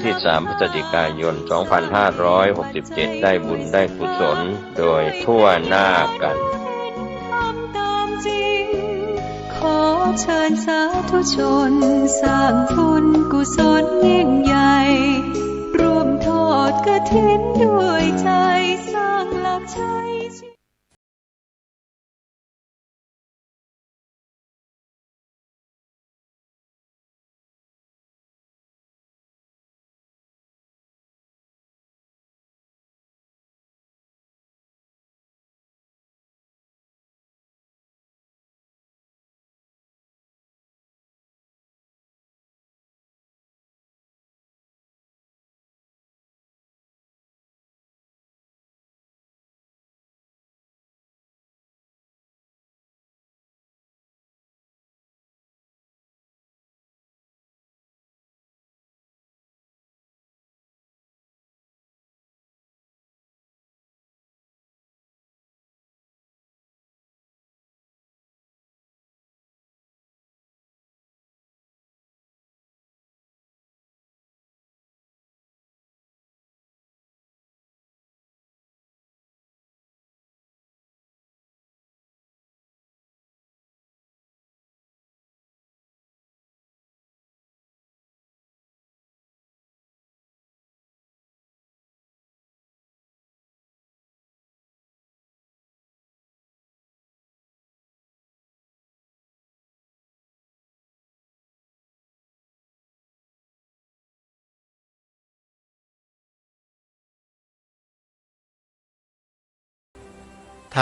ที่3 พฤศจิกายน 2567 ได้บุญได้กุศลโดยทั่วหน้ากันขอเชิญสาธุชนสร้างบุญกุศลยิ่งใหญ่ร่วมทอดกฐินด้วยใจสร้างหลักชัย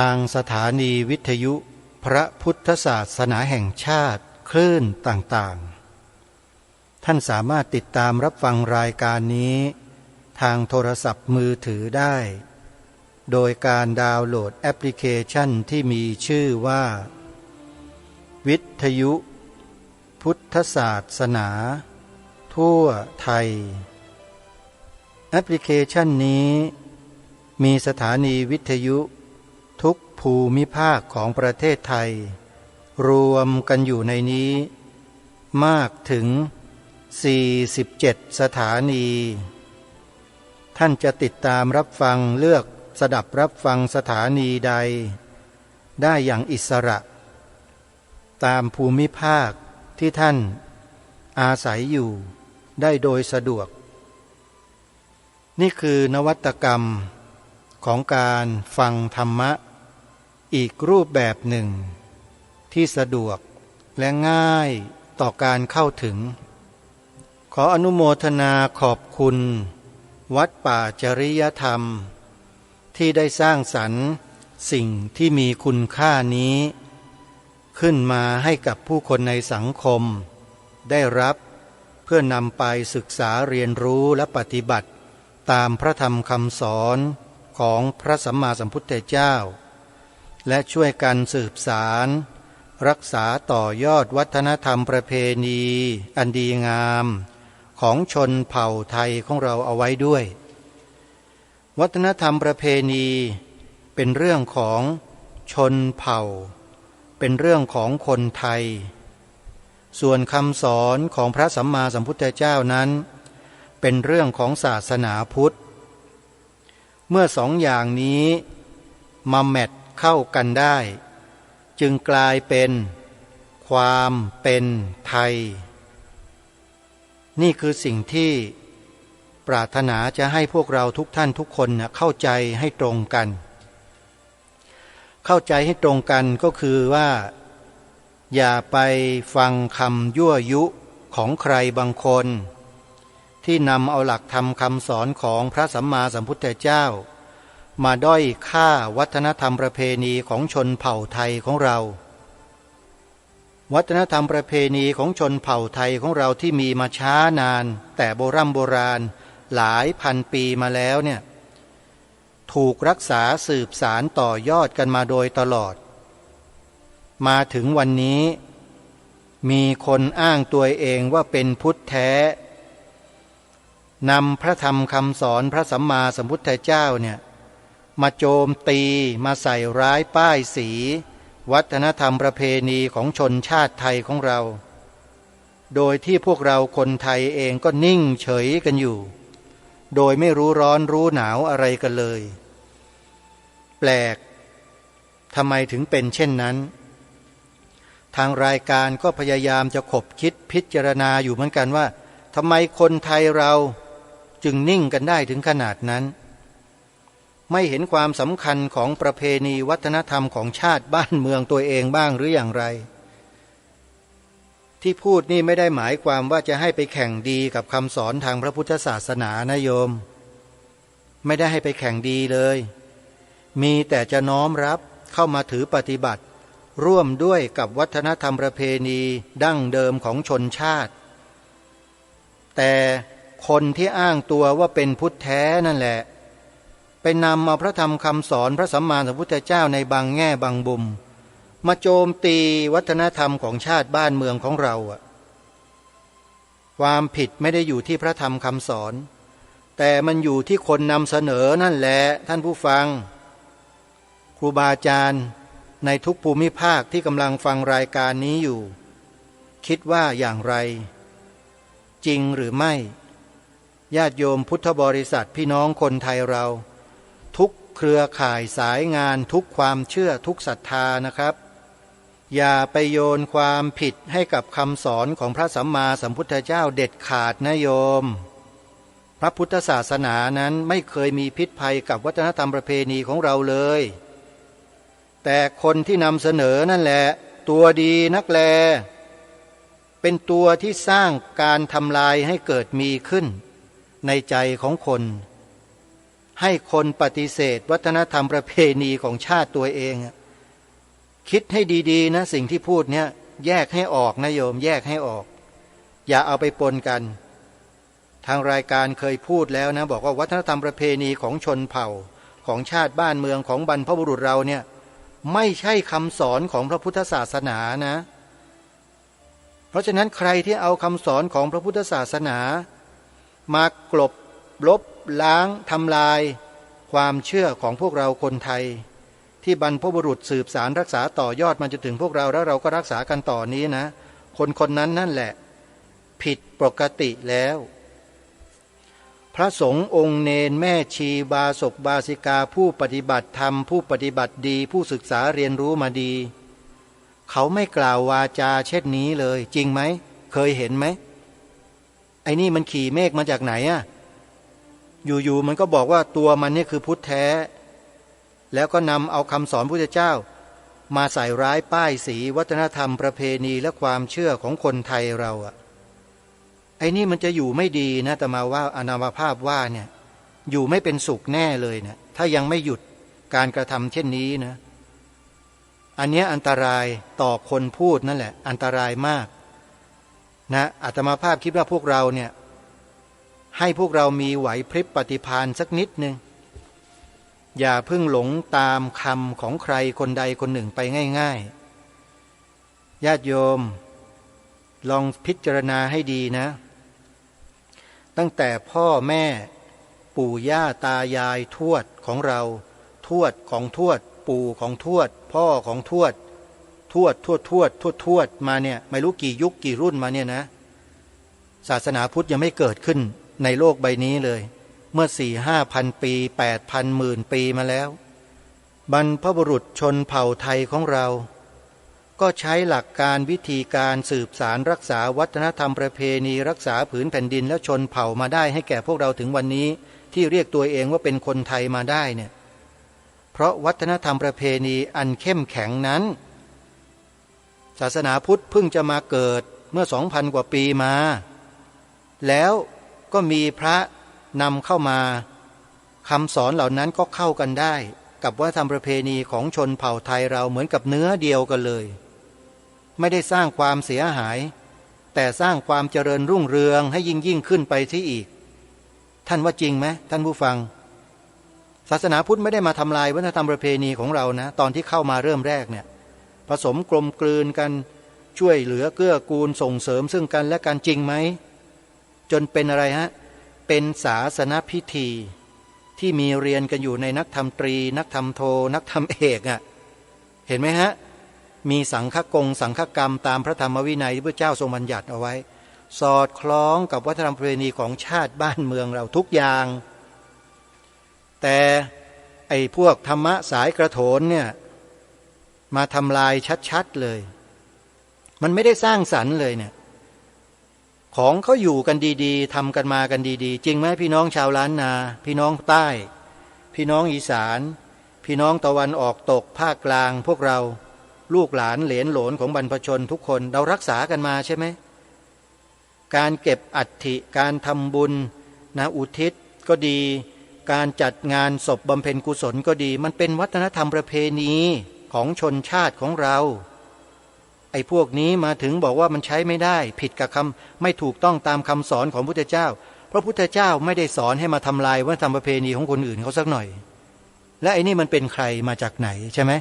ทางสถานีวิทยุพระพุทธศาสนาแห่งชาติคลื่นต่างๆท่านสามารถติดตามรับฟังรายการนี้ทางโทรศัพท์มือถือได้โดยการดาวน์โหลดแอปพลิเคชันที่มีชื่อว่าวิทยุพุทธศาสนาทั่วไทยแอปพลิเคชันนี้มีสถานีวิทยุทุกภูมิภาคของประเทศไทยรวมกันอยู่ในนี้มากถึง47สถานีท่านจะติดตามรับฟังเลือกสดับรับฟังสถานีใดได้อย่างอิสระตามภูมิภาคที่ท่านอาศัยอยู่ได้โดยสะดวกนี่คือนวัตกรรมของการฟังธรรมะอีกรูปแบบหนึ่งที่สะดวกและง่ายต่อการเข้าถึงขออนุโมทนาขอบคุณวัดป่าจริยธรรมที่ได้สร้างสรรค์สิ่งที่มีคุณค่านี้ขึ้นมาให้กับผู้คนในสังคมได้รับเพื่อนำไปศึกษาเรียนรู้และปฏิบัติตามพระธรรมคำสอนของพระสัมมาสัมพุทธเจ้าและช่วยกันสืบสารรักษาต่อยอดวัฒนธรรมประเพณีอันดีงามของชนเผ่าไทยของเราเอาไว้ด้วยวัฒนธรรมประเพณีเป็นเรื่องของชนเผ่าเป็นเรื่องของคนไทยส่วนคำสอนของพระสัมมาสัมพุทธเจ้านั้นเป็นเรื่องของศาสนาพุทธเมื่อสองอย่างนี้มาแมทเข้ากันได้จึงกลายเป็นความเป็นไทยนี่คือสิ่งที่ปรารถนาจะให้พวกเราทุกท่านทุกคนเข้าใจให้ตรงกันเข้าใจให้ตรงกันก็คือว่าอย่าไปฟังคำยั่วยุของใครบางคนที่นำเอาหลักธรรมคำสอนของพระสัมมาสัมพุทธเจ้ามาด้อยค่าวัฒนธรรมประเพณีของชนเผ่าไทยของเราวัฒนธรรมประเพณีของชนเผ่าไทยของเราที่มีมาช้านานแต่โบราณหลายพันปีมาแล้วเนี่ยถูกรักษาสืบสารต่อยอดกันมาโดยตลอดมาถึงวันนี้มีคนอ้างตัวเองว่าเป็นพุทธแท้นำพระธรรมคำสอนพระสัมมาสัมพุทธเจ้าเนี่ยมาโจมตีมาใส่ร้ายป้ายสีวัฒนธรรมประเพณีของชนชาติไทยของเรา โดยที่พวกเราคนไทยเองก็นิ่งเฉยกันอยู่โดยไม่รู้ร้อนรู้หนาวอะไรกันเลยแปลกทำไมถึงเป็นเช่นนั้นทางรายการก็พยายามจะขบคิดพิจารณาอยู่เหมือนกันว่าทำไมคนไทยเราจึงนิ่งกันได้ถึงขนาดนั้นไม่เห็นความสำคัญของประเพณีวัฒนธรรมของชาติบ้านเมืองตัวเองบ้างหรืออย่างไรที่พูดนี่ไม่ได้หมายความว่าจะให้ไปแข่งดีกับคำสอนทางพระพุทธศาสนานะโยมไม่ได้ให้ไปแข่งดีเลยมีแต่จะน้อมรับเข้ามาถือปฏิบัติร่วมด้วยกับวัฒนธรรมประเพณีดั้งเดิมของชนชาติแต่คนที่อ้างตัวว่าเป็นพุทธแท้นั่นแหละไปนำเอาพระธรรมคำสอนพระสัมมาสัมพุทธเจ้าในบางแง่บางมุมมาโจมตีวัฒนธรรมของชาติบ้านเมืองของเราความผิดไม่ได้อยู่ที่พระธรรมคำสอนแต่มันอยู่ที่คนนำเสนอนั่นแหละท่านผู้ฟังครูบาอาจารย์ในทุกภูมิภาคที่กำลังฟังรายการนี้อยู่คิดว่าอย่างไรจริงหรือไม่ญาติโยมพุทธบริษัทพี่น้องคนไทยเราทุกเครือข่ายสายงานทุกความเชื่อทุกศรัทธานะครับอย่าไปโยนความผิดให้กับคำสอนของพระสัมมาสัมพุทธเจ้าเด็ดขาดนะโยมพระพุทธศาสนานั้นไม่เคยมีพิษภัยกับวัฒนธรรมประเพณีของเราเลยแต่คนที่นำเสนอนั่นแหละตัวดีนักแลเป็นตัวที่สร้างการทำลายให้เกิดมีขึ้นในใจของคนให้คนปฏิเสธวัฒนธรรมประเพณีของชาติตัวเองคิดให้ดีๆนะสิ่งที่พูดเนี่ยแยกให้ออกนะโยมแยกให้ออกอย่าเอาไปปนกันทางรายการเคยพูดแล้วนะบอกว่าวัฒนธรรมประเพณีของชนเผ่าของชาติบ้านเมืองของบรรพบุรุษเราเนี่ยไม่ใช่คำสอนของพระพุทธศาสนานะเพราะฉะนั้นใครที่เอาคำสอนของพระพุทธศาสนามากลบลบล้างทำลายความเชื่อของพวกเราคนไทยที่บรรพบุรุษสืบสารรักษาต่อยอดมาจนถึงพวกเราแล้วเราก็รักษากันต่อนี้นะคนคนนั้นนั่นแหละผิดปกติแล้วพระสงฆ์องค์เนนแม่ชีบาศกบาสิกาผู้ปฏิบัติธรรมผู้ปฏิบัติดีผู้ศึกษาเรียนรู้มาดีเขาไม่กล่าววาจาเช่นนี้เลยจริงไหมเคยเห็นไหมไอ้นี่มันขี่เมฆมาจากไหนอะอยู่ๆมันก็บอกว่าตัวมันนี่คือพุทธแท้แล้วก็นำเอาคำสอนพุทธเจ้ามาใส่ร้ายป้ายสีวัฒนธรรมประเพณีและความเชื่อของคนไทยเราอะไอ้นี่มันจะอยู่ไม่ดีนะแต่มาว่าอนามาภาพว่าเนี่ยอยู่ไม่เป็นสุขแน่เลยนะถ้ายังไม่หยุดการกระทำเช่นนี้นะอันนี้อันตรายต่อคนพูดนั่นแหละอันตรายมากนะอาตมาภาพคิดว่าพวกเราเนี่ยให้พวกเรามีไหวพริบปฏิภาณสักนิดนึงอย่าเพิ่งหลงตามคำของใครคนใดคนหนึ่งไปง่ายๆญาติโยมลองพิจารณาให้ดีนะตั้งแต่พ่อแม่ปู่ย่าตายายทวดของเราทวดของทวดปู่ของทวดพ่อของทวดทวดมาเนี่ยไม่รู้กี่ยุคกี่รุ่นมาเนี่ยนะศาสนาพุทธยังไม่เกิดขึ้นในโลกใบนี้เลยเมื่อ 4-5,000 ปี 8,000 หมื่นปีมาแล้วบรรพบุรุษชนเผ่าไทยของเราก็ใช้หลักการวิธีการสืบสารรักษาวัฒนธรรมประเพณีรักษาผืนแผ่นดินและชนเผ่ามาได้ให้แก่พวกเราถึงวันนี้ที่เรียกตัวเองว่าเป็นคนไทยมาได้เนี่ยเพราะวัฒนธรรมประเพณีอันเข้มแข็งนั้นศาสนาพุทธเพิ่งจะมาเกิดเมื่อ 2,000 กว่าปีมาแล้วก็มีพระนำเข้ามาคำสอนเหล่านั้นก็เข้ากันได้กับวัฒนธรรมประเพณีของชนเผ่าไทยเราเหมือนกับเนื้อเดียวกันเลยไม่ได้สร้างความเสียหายแต่สร้างความเจริญรุ่งเรืองให้ยิ่งขึ้นไปที่อีกท่านว่าจริงไหมท่านผู้ฟังศาสนาพุทธไม่ได้มาทำลายวัฒนธรรมประเพณีของเรานะตอนที่เข้ามาเริ่มแรกเนี่ยผสมกลมกลืนกันช่วยเหลือเกื้อกูลส่งเสริมซึ่งกันและกันจริงไหมจนเป็นอะไรฮะเป็นศาสนพิธีที่มีเรียนกันอยู่ในนักธรรมตรีนักธรรมโทนักธรรมเอกอ่ะเห็นไหมฮะมีสังฆกรรมตามพระธรรมวินัยที่พระเจ้าทรงบัญญัติเอาไว้ สอดคล้องกับวัฒนธรรมประเพณีของชาติบ้านเมืองเราทุกอย่างแต่ไอ้พวกธรรมะสายกระโถนเนี่ยมาทำลายชัดๆเลยมันไม่ได้สร้างสรรค์เลยเนี่ยของเขาอยู่กันดีๆทำกันมากันดีๆจริงไหมพี่น้องชาวล้านนาพี่น้องใต้พี่น้องอีสานพี่น้องตะวันออกตกภาคกลางพวกเราลูกหลานเหลนโหลนของบรรพชนทุกคนเรารักษากันมาใช่ไหมการเก็บอัฐิการทำบุญนะอุทิศก็ดีการจัดงานศพบำเพ็ญกุศลก็ดีมันเป็นวัฒนธรรมประเพณีของชนชาติของเราไอ้พวกนี้มาถึงบอกว่ามันใช้ไม่ได้ผิดกับคำไม่ถูกต้องตามคำสอนของพระพุทธเจ้าเพราะพุทธเจ้าไม่ได้สอนให้มาทำลายวัฒนธรรมประเพณีของคนอื่นเขาสักหน่อยและไอ้นี่มันเป็นใครมาจากไหนใช่ไหม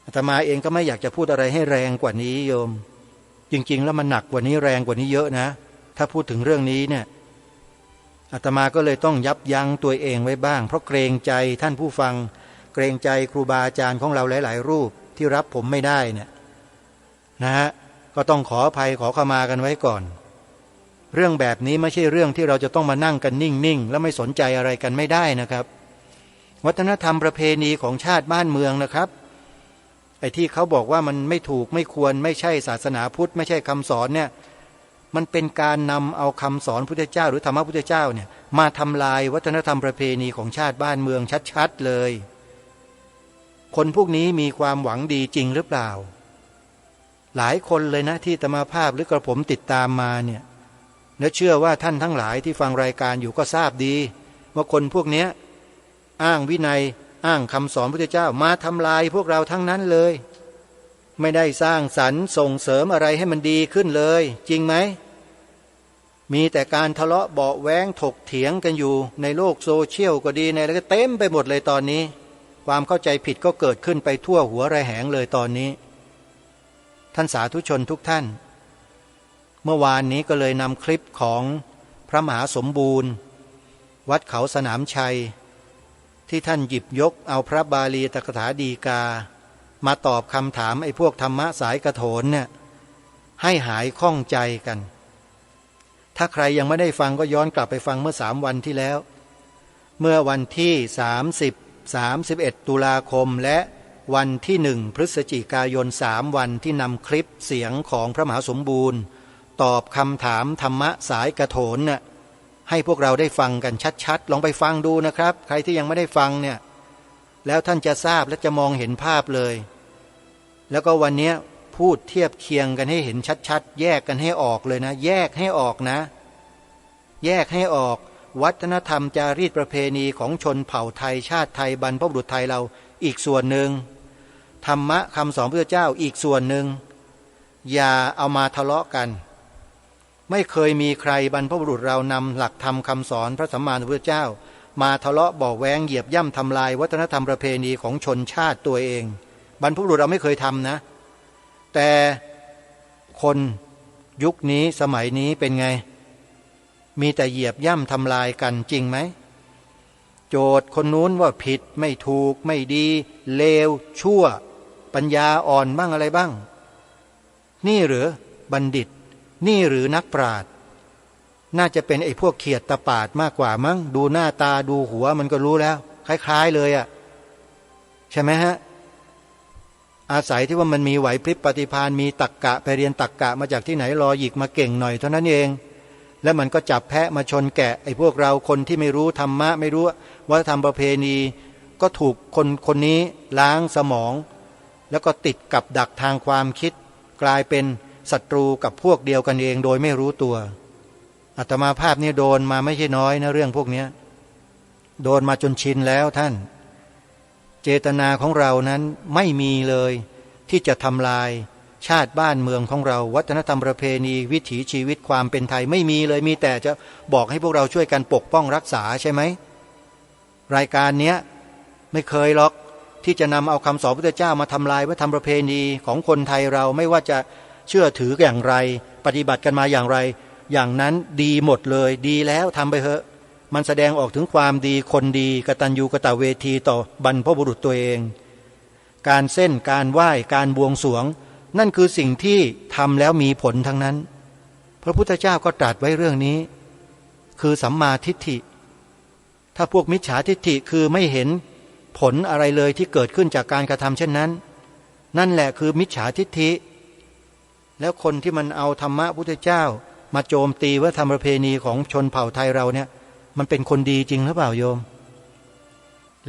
อาตมาเองก็ไม่อยากจะพูดอะไรให้แรงกว่านี้โยมจริงๆแล้วมันหนักกว่านี้แรงกว่านี้เยอะนะถ้าพูดถึงเรื่องนี้เนี่ยอาตมาก็เลยต้องยับยั้งตัวเองไว้บ้างเพราะเกรงใจท่านผู้ฟังเกรงใจครูบาอาจารย์ของเราหลายๆรูปที่รับผมไม่ได้เนี่ยนะฮะก็ต้องขออภัยขอขมากันไว้ก่อนเรื่องแบบนี้ไม่ใช่เรื่องที่เราจะต้องมานั่งกันนิ่งๆแล้วไม่สนใจอะไรกันไม่ได้นะครับวัฒนธรรมประเพณีของชาติบ้านเมืองนะครับไอ้ที่เขาบอกว่ามันไม่ถูกไม่ควรไม่ใช่ศาสนาพุทธไม่ใช่คำสอนเนี่ยมันเป็นการนำเอาคำสอนพุทธเจ้าหรือธรรมะพุทธเจ้าเนี่ยมาทำลายวัฒนธรรมประเพณีของชาติบ้านเมืองชัดๆเลยคนพวกนี้มีความหวังดีจริงหรือเปล่าหลายคนเลยนะที่อาตมาภาพหรือกระผมติดตามมาเนี่ยและเชื่อว่าท่านทั้งหลายที่ฟังรายการอยู่ก็ทราบดีว่าคนพวกนี้อ้างวินัยอ้างคำสอนพุทธเจ้ามาทำลายพวกเราทั้งนั้นเลยไม่ได้สร้างสรรค์ส่งเสริมอะไรให้มันดีขึ้นเลยจริงไหมมีแต่การทะเลาะเบาะแว้งถกเถียงกันอยู่ในโลกโซเชียลก็ดีในอะไรก็เต็มไปหมดเลยตอนนี้ความเข้าใจผิดก็เกิดขึ้นไปทั่วหัวระแหงเลยตอนนี้ท่านสาธุชนทุกท่านเมื่อวานนี้ก็เลยนำคลิปของพระมหาสมบูรณ์วัดเขาสนามชัยที่ท่านหยิบยกเอาพระบาลีตถกถาฎีกามาตอบคำถามไอ้พวกธรรมะสายกระโถนเนี่ยให้หายข้องใจกันถ้าใครยังไม่ได้ฟังก็ย้อนกลับไปฟังเมื่อ3 วันที่แล้วเมื่อวันที่30 31ตุลาคมและวันที่1พฤศจิกายน3 วันที่นำคลิปเสียงของพระมหาสมบูรณ์ตอบคำถามธรรมะสายกระโถนน่ะให้พวกเราได้ฟังกันชัดๆลองไปฟังดูนะครับใครที่ยังไม่ได้ฟังเนี่ยแล้วท่านจะทราบและจะมองเห็นภาพเลยแล้วก็วันนี้พูดเทียบเคียงกันให้เห็นชัดๆแยกกันให้ออกเลยนะแยกให้ออกนะแยกให้ออกวัฒนธรรมจารีตประเพณีของชนเผ่าไทยชาติไทยบรรพบุรุษไทยเราอีกส่วนหนึ่งธรรมะคำสอนพระเจ้าอีกส่วนหนึ่งอย่าเอามาทะเลาะกันไม่เคยมีใครบรรพบุรุษเรานำหลักธรรมคำสอนพระสัมมาสัมพุทธเจ้ามาทะเลาะเบาะแว้งเหยียบย่ำทำลายวัฒนธรรมประเพณีของชนชาติตัวเองบรรพบุรุษเราไม่เคยทำนะแต่คนยุคนี้สมัยนี้เป็นไงมีแต่เหยียบย่ำทำลายกันจริงไหมโจทย์คนนู้นว่าผิดไม่ถูกไม่ดีเลวชั่วปัญญาอ่อนบ้างอะไรบ้างนี่หรือบัณฑิตนี่หรือนักปราชญ์น่าจะเป็นไอ้พวกเขียดตะปาดมากกว่ามั้งดูหน้าตาดูหัวมันก็รู้แล้วคล้ายๆเลยอ่ะใช่ไหมฮะอาศัยที่ว่ามันมีไหวพริบปฏิภาณมีตรรกะไปเรียนตรรกะมาจากที่ไหนรอหยิกมาเก่งหน่อยเท่านั้นเองแล้วมันก็จับแพะมาชนแกะไอ้พวกเราคนที่ไม่รู้ธรรมะไม่รู้วัฒนธรรมประเพณีก็ถูกคนนี้ล้างสมองแล้วก็ติดกับดักทางความคิดกลายเป็นศัตรูกับพวกเดียวกันเองโดยไม่รู้ตัวอาตมาภาพนี่โดนมาไม่ใช่น้อยนะเรื่องพวกนี้โดนมาจนชินแล้วท่านเจตนาของเรานั้นไม่มีเลยที่จะทำลายชาติบ้านเมืองของเราวัฒนธรรมประเพณีวิถีชีวิตความเป็นไทยไม่มีเลยมีแต่จะบอกให้พวกเราช่วยกันปกป้องรักษาใช่ไหมรายการเนี้ยไม่เคยหรอกที่จะนำเอาคำสอนพระพุทธเจ้ามาทำลายวัฒนธรรมประเพณีของคนไทยเราไม่ว่าจะเชื่อถืออย่างไรปฏิบัติกันมาอย่างไรอย่างนั้นดีหมดเลยดีแล้วทำไปเถอะมันแสดงออกถึงความดีคนดีกตัญญูกตเวทีต่อบรรพบุรุษตัวเองการเส้นการไหว้การบวงสรวงนั่นคือสิ่งที่ทำแล้วมีผลทั้งนั้น พระพุทธเจ้าก็ตรัสไว้เรื่องนี้คือสัมมาทิฏฐิถ้าพวกมิจฉาทิฏฐิคือไม่เห็นผลอะไรเลยที่เกิดขึ้นจากการกระทำเช่นนั้นนั่นแหละคือมิจฉาทิฏฐิแล้วคนที่มันเอาธรรมะพุทธเจ้ามาโจมตีว่าธรรมประเพณีของชนเผ่าไทยเราเนี่ยมันเป็นคนดีจริงหรือเปล่าโยม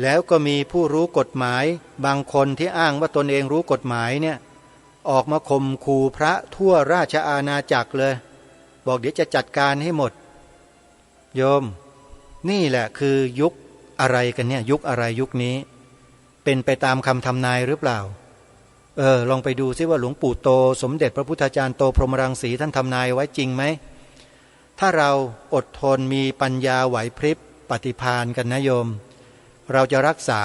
แล้วก็มีผู้รู้กฎหมายบางคนที่อ้างว่าตนเองรู้กฎหมายเนี่ยออกมาข่มขู่พระทั่วราชอาณาจักรเลยบอกเดี๋ยวจะจัดการให้หมดโยมนี่แหละคือยุคอะไรกันเนี่ยยุคอะไรยุคนี้เป็นไปตามคำทำนายหรือเปล่าลองไปดูซิว่าหลวงปู่โตสมเด็จพระพุทธจารย์โตพรหมรังสีท่านทำนายไว้จริงไหมถ้าเราอดทนมีปัญญาไหวพริบปฏิภาณกันนะโยมเราจะรักษา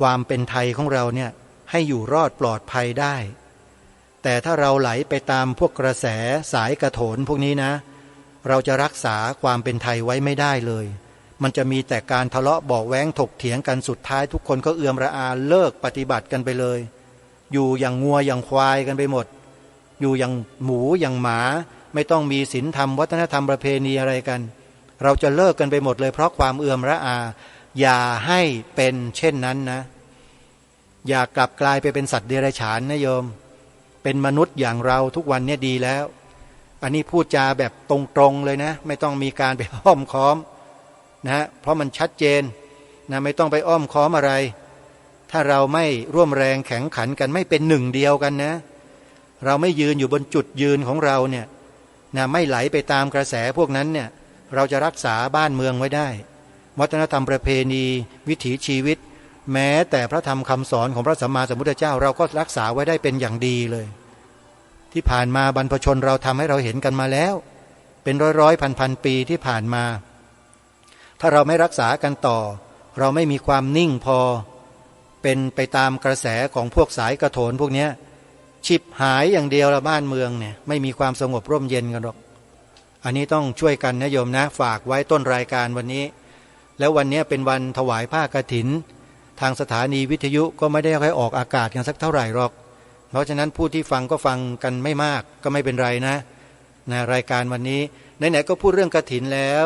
ความเป็นไทยของเราเนี่ยให้อยู่รอดปลอดภัยได้แต่ถ้าเราไหลไปตามพวกกระแสสายกระโถนพวกนี้นะเราจะรักษาความเป็นไทยไว้ไม่ได้เลยมันจะมีแต่การทะเลาะเบาะแว้งถกเถียงกันสุดท้ายทุกคนก็เอือมระอาเลิกปฏิบัติกันไปเลยอยู่อย่างงัวอย่างควายกันไปหมดอยู่อย่างหมูอย่างหมาไม่ต้องมีศีลธรรมวัฒนธรรมประเพณีอะไรกันเราจะเลิกกันไปหมดเลยเพราะความเอือมระอาอย่าให้เป็นเช่นนั้นนะอย่ากลับกลายไปเป็นสัตว์เดรัจฉานนะโยมเป็นมนุษย์อย่างเราทุกวันนี้ดีแล้วอันนี้พูดจาแบบตรงๆเลยนะไม่ต้องมีการไปอ้อมค้อมนะเพราะมันชัดเจนนะไม่ต้องไปอ้อมค้อมอะไรถ้าเราไม่ร่วมแรงแข็งขันกันไม่เป็นหนึ่งเดียวกันนะเราไม่ยืนอยู่บนจุดยืนของเราเนี่ยนะไม่ไหลไปตามกระแสพวกนั้นเนี่ยเราจะรักษาบ้านเมืองไว้ได้วัฒนธรรมประเพณีวิถีชีวิตแม้แต่พระธรรมคำสอนของพระสัมมาสัมพุทธเจ้าเราก็รักษาไว้ได้เป็นอย่างดีเลยที่ผ่านมาบรรพชนเราทำให้เราเห็นกันมาแล้วเป็นร้อยพันปีที่ผ่านมาถ้าเราไม่รักษากันต่อเราไม่มีความนิ่งพอเป็นไปตามกระแสของพวกสายกระโถนพวกนี้ฉิบหายอย่างเดียวละบ้านเมืองเนี่ยไม่มีความสงบร่มเย็นกันหรอกอันนี้ต้องช่วยกันนะโยมนะฝากไว้ต้นรายการวันนี้แล้ววันนี้เป็นวันถวายผ้ากฐินทางสถานีวิทยุก็ไม่ได้ค่อยออกอากาศกันสักเท่าไหร่หรอกเพราะฉะนั้นผู้ที่ฟังก็ฟังกันไม่มากก็ไม่เป็นไรนะรายการวันนี้ไหนๆก็พูดเรื่องกฐินแล้ว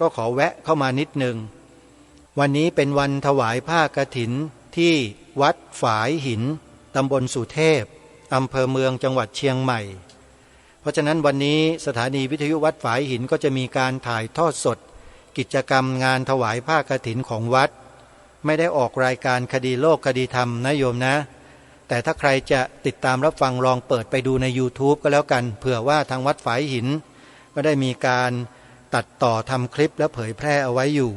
ก็ขอแวะเข้ามานิดหนึ่งวันนี้เป็นวันถวายผ้ากฐินที่วัดฝายหินตำบลสุเทพอำเภอเมืองจังหวัดเชียงใหม่เพราะฉะนั้นวันนี้สถานีวิทยุวัดฝายหินก็จะมีการถ่ายทอดสดกิจกรรมงานถวายผ้ากฐินของวัดไม่ได้ออกรายการคดีโลกคดีธรรมนะโยมนะแต่ถ้าใครจะติดตามรับฟังลองเปิดไปดูใน YouTube ก็แล้วกันเผื่อว่าทางวัดฝายหินก็ได้มีการตัดต่อทำคลิปและเผยแพร่เอาไว้อยู่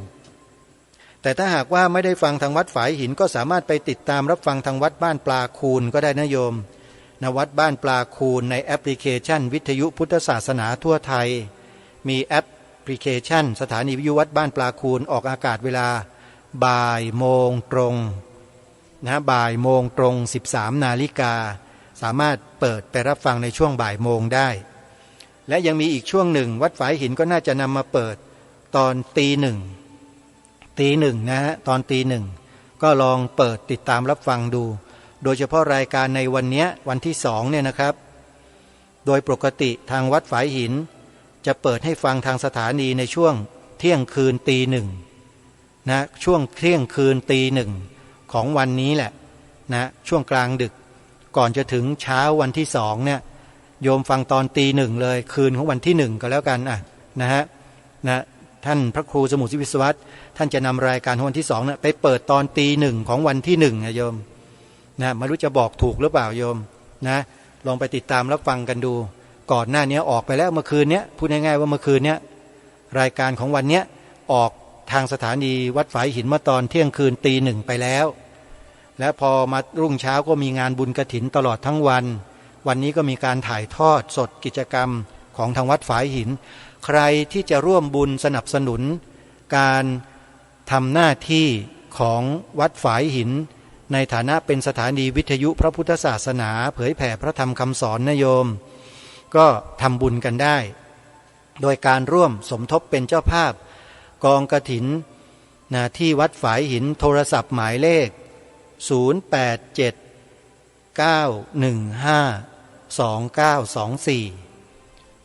แต่ถ้าหากว่าไม่ได้ฟังทางวัดฝายหินก็สามารถไปติดตามรับฟังทางวัดบ้านปลาคูนก็ได้นะโยมณวัดบ้านปลาคูนในแอปพลิเคชันวิทยุพุทธศาสนาทั่วไทยมีแอปพลิเคชันสถานีวิทยุวัดบ้านปลาคูนออกอากาศเวลาบ่ายโมงตรงบ่ายโมงตรง 13 นาฬิกาสามารถเปิดไปรับฟังในช่วงบ่ายโมงได้และยังมีอีกช่วงหนึ่งวัดฝายหินก็น่าจะนำมาเปิดตอนตีหนึ่งนะฮะตอนตีหนึ่งก็ลองเปิดติดตามรับฟังดูโดยเฉพาะรายการในวันนี้วันที่2เนี่ยนะครับโดยปกติทางวัดฝายหินจะเปิดให้ฟังทางสถานีในช่วงเที่ยงคืนตีหนึ่งนะช่วงเที่ยงคืนตีหนึ่งของวันนี้แหละนะช่วงกลางดึกก่อนจะถึงเช้าวันที่2เนี่ยโยมฟังตอนตีหนึ่งเลยคืนของวันที่1ก็แล้วกันนะท่านพระครูสมุทรวิศวัตรท่านจะนำรายการของวันที่2เนี่ยไปเปิดตอนตีหนึ่งของวันที่1นะโยมนะไม่รู้จะบอกถูกหรือเปล่าโยมนะลองไปติดตามรับฟังกันดูก่อนหน้านี้ออกไปแล้วเมื่อคืนนี้พูดง่ายๆว่าเมื่อคืนนี้รายการของวันนี้ออกทางสถานีวัดฝายหินเมื่อตอนเที่ยงคืนตีหนึ่งไปแล้วและพอมารุ่งเช้าก็มีงานบุญกฐินตลอดทั้งวันวันนี้ก็มีการถ่ายทอดสดกิจกรรมของทางวัดฝายหินใครที่จะร่วมบุญสนับสนุนการทำหน้าที่ของวัดฝายหินในฐานะเป็นสถานีวิทยุพระพุทธศาสนาเผยแผ่พระธรรมคำสอนนะโยมก็ทำบุญกันได้โดยการร่วมสมทบเป็นเจ้าภาพกองกฐินที่วัดฝายหินโทรศัพท์หมายเลข087 915 2924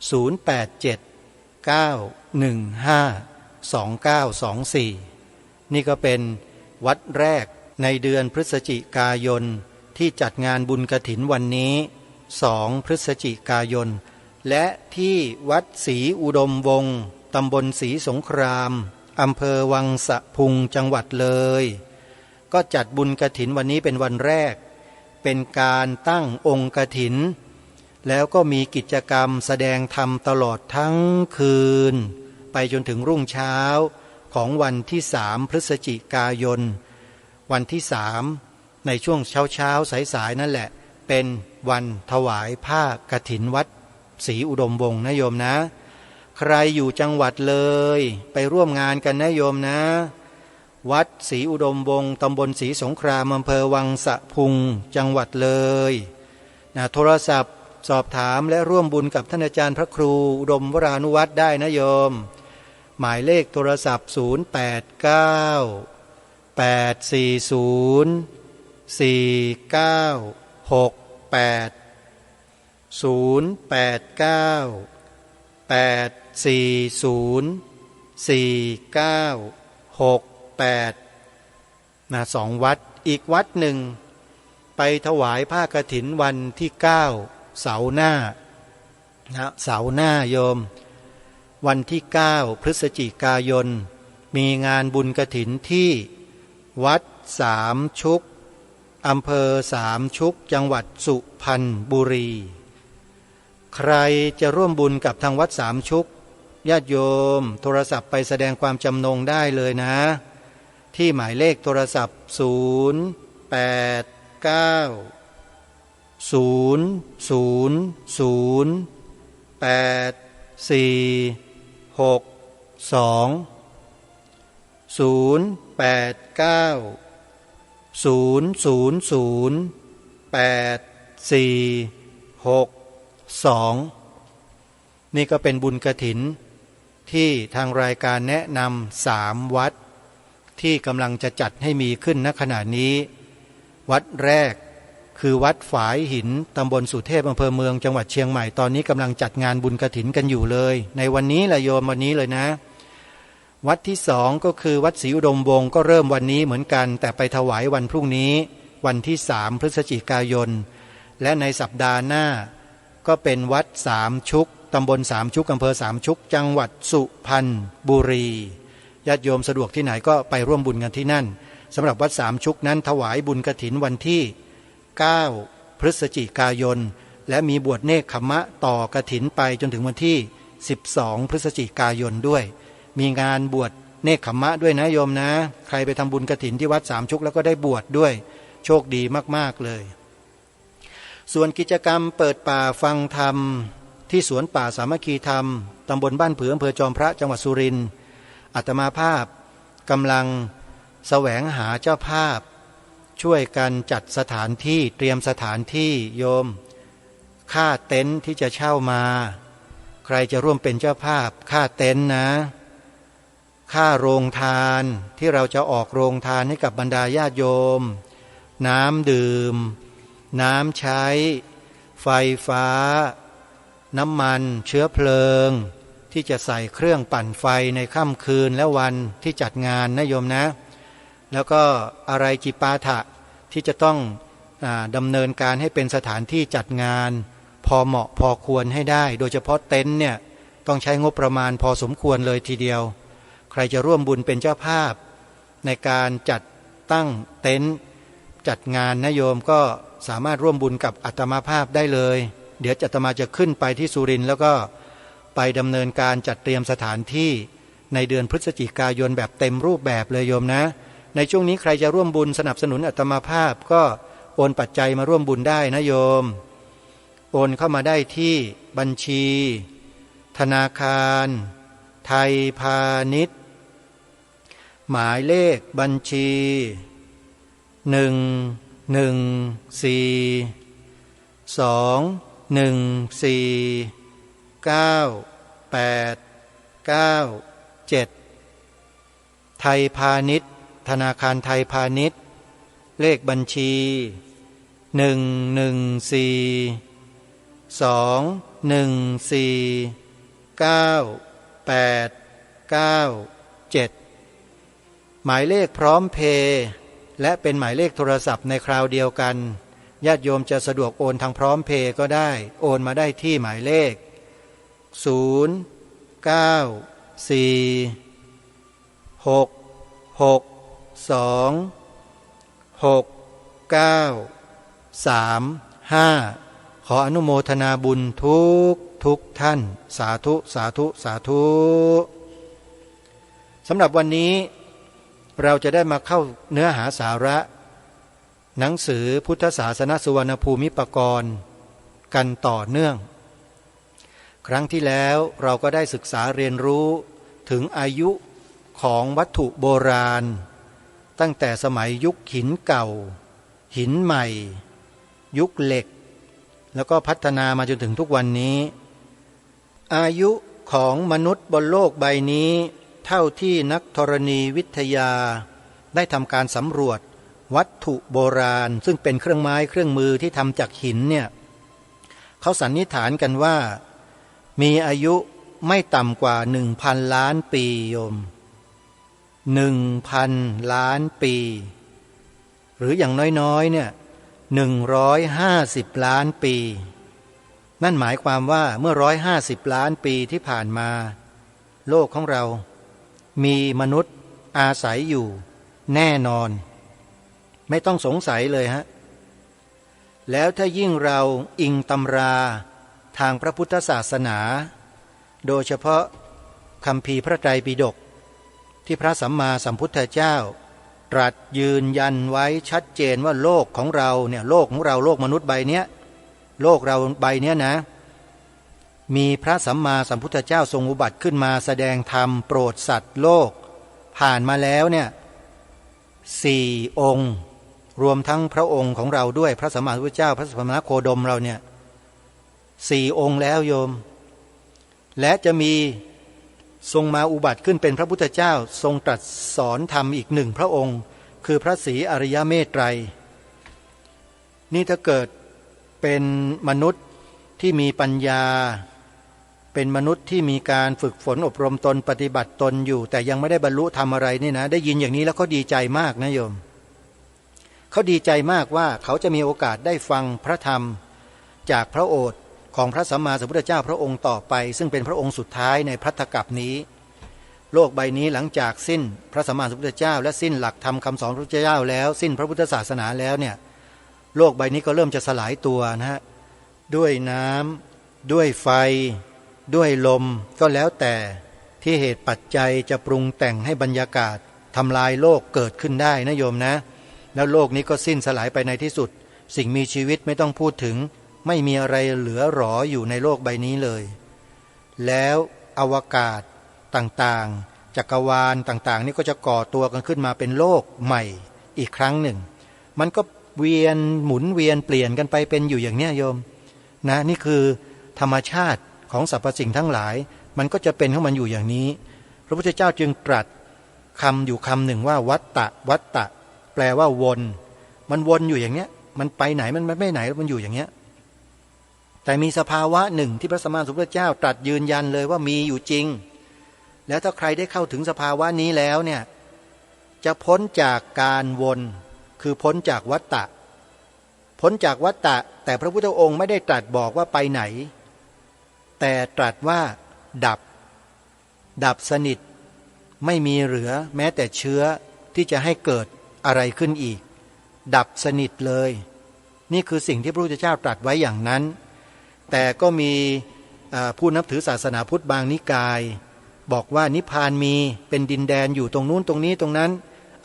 นี่ก็เป็นวัดแรกในเดือนพฤศจิกายนที่จัดงานบุญกฐินวันนี้2 พฤศจิกายนและที่วัดศรีอุดมวงศ์ตำบลศรีสงครามอำเภอวังสะพุงจังหวัดเลยก็จัดบุญกฐินวันนี้เป็นวันแรกเป็นการตั้งองค์กฐินแล้วก็มีกิจกรรมแสดงธรรมตลอดทั้งคืนไปจนถึงรุ่งเช้าของวันที่3 พฤศจิกายนวันที่3ในช่วงเช้าสายนั่นแหละเป็นวันถวายผ้ากฐินวัดศรีอุดมวงศ์นะโยมนะใครอยู่จังหวัดเลยไปร่วมงานกันนะโยมนะวัดศรีอุดมวงศ์ตำบลศรีสงครามอำเภอวังสะพุงจังหวัดเลยโทรศัพท์สอบถามและร่วมบุญกับท่านอาจารย์พระครูอุดมวรานุวัตรได้นะโยมหมายเลขโทรศัพท์089 840 4968 089 840 49682 วัดอีกวัดหนึ่งไปถวายผ้ากฐินวันที่9เสาร์หน้าเสาร์หน้าโยมวันที่9 พฤศจิกายนมีงานบุญกฐินที่วัดสามชุกอำเภอสามชุกจังหวัดสุพรรณบุรีใครจะร่วมบุญกับทางวัดสามชุกญาติโยมโทรศัพท์ไปแสดงความจำนงได้เลยนะที่หมายเลขโทรศัพท์นี่ก็เป็นบุญกฐินที่ทางรายการแนะนำ3 วัดที่กำลังจะจัดให้มีขึ้นณขณะนี้วัดแรกคือวัดฝายหินตำบลสุเทพอำเภอเมืองจังหวัดเชียงใหม่ตอนนี้กำลังจัดงานบุญกฐินกันอยู่เลยในวันนี้แหละโยมวันนี้เลยนะวัดที่2ก็คือวัดศรีอุดมวงศ์ก็เริ่มวันนี้เหมือนกันแต่ไปถวายวันพรุ่งนี้วันที่3 พฤศจิกายนและในสัปดาห์หน้าก็เป็นวัดสามชุกตำบลสามชุกอำเภอสามชุกจังหวัดสุพรรณบุรีญาติโยมสะดวกที่ไหนก็ไปร่วมบุญกันที่นั่นสำหรับวัดสามชุกนั้นถวายบุญกฐินวันที่9 พฤศจิกายนและมีบวชเนกขมะต่อกฐินไปจนถึงวันที่12 พฤศจิกายนด้วยมีงานบวชเนกขมะด้วยนะโยมนะใครไปทำบุญกฐินที่วัดสามชุกแล้วก็ได้บวชด้วยโชคดีมากๆเลยส่วนกิจกรรมเปิดป่าฟังธรรมที่สวนป่าสามัคคีธรรมตำบลบ้านผืออำเภอจอมพระจังหวัดสุรินทร์อาตมาภาพกำลังแสวงหาเจ้าภาพช่วยกันจัดสถานที่เตรียมสถานที่โยมค่าเต็นท์ที่จะเช่ามาใครจะร่วมเป็นเจ้าภาพค่าเต็นท์นะค่าโรงทานที่เราจะออกโรงทานให้กับบรรดาญาติโยมน้ำดื่มน้ำใช้ไฟฟ้าน้ำมันเชื้อเพลิงที่จะใส่เครื่องปั่นไฟในค่ำคืนและวันที่จัดงานนะโยมนะแล้วก็อะไรจิปาถะที่จะต้องดำเนินการให้เป็นสถานที่จัดงานพอเหมาะพอควรให้ได้โดยเฉพาะเต็นท์เนี่ยต้องใช้งบประมาณพอสมควรเลยทีเดียวใครจะร่วมบุญเป็นเจ้าภาพในการจัดตั้งเต็นท์จัดงานนะโยมก็สามารถร่วมบุญกับอาตมาภาพได้เลยเดี๋ยวอาตมาจะขึ้นไปที่สุรินทร์แล้วก็ไปดำเนินการจัดเตรียมสถานที่ในเดือนพฤศจิกายนแบบเต็มรูปแบบเลยโยมนะในช่วงนี้ใครจะร่วมบุญสนับสนุนอาตมาภาพก็โอนปัจจัยมาร่วมบุญได้นะโยมโอนเข้ามาได้ที่บัญชีธนาคารไทยพาณิชย์หมายเลขบัญชี114214987ไทยพาณิชย์ธนาคารไทยพาณิชย์เลขบัญชี114 2 หมายเลขพร้อมเพย์และเป็นหมายเลขโทรศัพท์ในคราวเดียวกันญาติโยมจะสะดวกโอนทางพร้อมเพย์ก็ได้โอนมาได้ที่หมายเลข0946626935ขออนุโมทนาบุญทุกท่านสาธุสาธุสาธุสำหรับวันนี้เราจะได้มาเข้าเนื้อหาสาระหนังสือพุทธศาสนสุวรรณภูมิปกรณ์กันต่อเนื่องครั้งที่แล้วเราก็ได้ศึกษาเรียนรู้ถึงอายุของวัตถุโบราณตั้งแต่สมัยยุคหินเก่าหินใหม่ยุคเหล็กแล้วก็พัฒนามาจนถึงทุกวันนี้อายุของมนุษย์บนโลกใบนี้เท่าที่นักธรณีวิทยาได้ทำการสำรวจวัตถุโบราณซึ่งเป็นเครื่องไม้เครื่องมือที่ทำจากหินเนี่ยเขาสันนิษฐานกันว่ามีอายุไม่ต่ำกว่า 1,000 ล้านปีโยม 1,000 ล้านปีหรืออย่างน้อยๆเนี่ย150 ล้านปีนั่นหมายความว่าเมื่อ150 ล้านปีที่ผ่านมาโลกของเรามีมนุษย์อาศัยอยู่แน่นอนไม่ต้องสงสัยเลยฮะแล้วถ้ายิ่งเราอิงตำราทางพระพุทธศาสนาโดยเฉพาะคัมภีร์พระไตรปิฎกที่พระสัมมาสัมพุทธเจ้าตรัสยืนยันไว้ชัดเจนว่าโลกของเราเนี่ยโลกของเราโลกมนุษย์ใบเนี้ยโลกเราใบเนี้ยนะมีพระสัมมาสัมพุทธเจ้าทรงอุบัติขึ้นมาแสดงธรรมโปรดสัตว์โลกผ่านมาแล้วเนี่ย4 องค์รวมทั้งพระองค์ของเราด้วยพระสัมมาสัมพุทธเจ้าพระสัมมาโคดมเราเนี่ย4 องค์แล้วโยมและจะมีทรงมาอุบัติขึ้นเป็นพระพุทธเจ้าทรงตรัสสอนธรรมอีก1 พระองค์คือพระศรีอริยเมตไตรนี่ถ้าเกิดเป็นมนุษย์ที่มีปัญญาเป็นมนุษย์ที่มีการฝึกฝนอบรมตนปฏิบัติตนอยู่แต่ยังไม่ได้บรรลุธรรมอะไรนี่นะได้ยินอย่างนี้แล้วเขาดีใจมากนะโยมเขาดีใจมากว่าเขาจะมีโอกาสได้ฟังพระธรรมจากพระโอษฐ์ของพระสัมมาสัมพุทธเจ้าพระองค์ต่อไปซึ่งเป็นพระองค์สุดท้ายในภัตตกัปนี้โลกใบนี้หลังจากสิ้นพระสัมมาสัมพุทธเจ้าและสิ้นหลักธรรมคำสอนพระพุทธเจ้าแล้วสิ้นพระพุทธศาสนาแล้วเนี่ยโลกใบนี้ก็เริ่มจะสลายตัวนะฮะด้วยน้ำด้วยไฟด้วยลมก็แล้วแต่ที่เหตุปัจจัยจะปรุงแต่งให้บรรยากาศทำลายโลกเกิดขึ้นได้นะโยมนะแล้วโลกนี้ก็สิ้นสลายไปในที่สุดสิ่งมีชีวิตไม่ต้องพูดถึงไม่มีอะไรเหลือหรออยู่ในโลกใบนี้เลยแล้วอวกาศต่างๆจักรวาลต่างๆนี่ก็จะก่อตัวกันขึ้นมาเป็นโลกใหม่อีกครั้งหนึ่งมันก็เวียนหมุนเวียนเปลี่ยนกันไปเป็นอยู่อย่างเนี้ยโยมนะนี่คือธรรมชาติของสรรพสิ่งทั้งหลายมันก็จะเป็นของมันอยู่อย่างนี้พระพุทธเจ้าจึงตรัสคำอยู่คำหนึ่งว่าวัตตะวัตตะแปลว่าวนมันวนอยู่อย่างเนี้ยมันไปไหนมันไม่ไหนมันอยู่อย่างเนี้ยแต่มีสภาวะหนึ่งที่พระสัมมาสัมพุทธเจ้าตรัสยืนยันเลยว่ามีอยู่จริงแล้วถ้าใครได้เข้าถึงสภาวะนี้แล้วเนี่ยจะพ้นจากการวนคือพ้นจากวัฏฏะพ้นจากวัฏฏะแต่พระพุทธองค์ไม่ได้ตรัสบอกว่าไปไหนแต่ตรัสว่าดับสนิทไม่มีเหลือแม้แต่เชื้อที่จะให้เกิดอะไรขึ้นอีกดับสนิทเลยนี่คือสิ่งที่พระพุทธเจ้าตรัสไว้อย่างนั้นแต่ก็มีผู้นับถือศาสนาพุทธบางนิกายบอกว่านิพพานมีเป็นดินแดนอยู่ตรงนู้นตรงนี้ตรงนั้น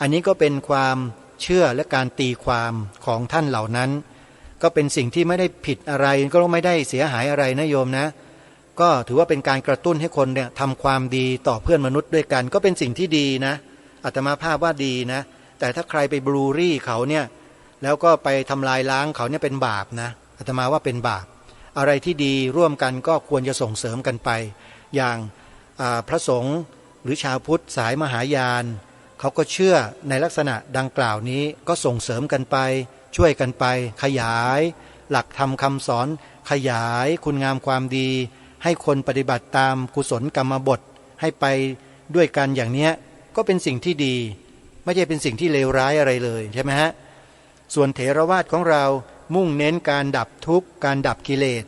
อันนี้ก็เป็นความเชื่อและการตีความของท่านเหล่านั้นก็เป็นสิ่งที่ไม่ได้ผิดอะไรก็ไม่ได้เสียหายอะไรนะโยมนะก็ถือว่าเป็นการกระตุ้นให้คนเนี่ยทำความดีต่อเพื่อนมนุษย์ด้วยกันก็เป็นสิ่งที่ดีนะอาตมาภาพว่าดีนะแต่ถ้าใครไปบลูรี่เขาเนี่ยแล้วก็ไปทำลายล้างเขาเนี่ยเป็นบาปนะอาตมาว่าเป็นบาปอะไรที่ดีร่วมกันก็ควรจะส่งเสริมกันไปอย่างพระสงฆ์หรือชาวพุทธสายมหายานเขาก็เชื่อในลักษณะดังกล่าวนี้ก็ส่งเสริมกันไปช่วยกันไปขยาย หลักธรรมคำสอนขยายคุณงามความดีให้คนปฏิบัติตามกุศลกรรมบทให้ไปด้วยกันอย่างเนี้ยก็เป็นสิ่งที่ดีไม่ใช่เป็นสิ่งที่เลวร้ายอะไรเลยใช่ไหมฮะส่วนเถรวาทของเรามุ่งเน้นการดับทุกข์การดับกิเลส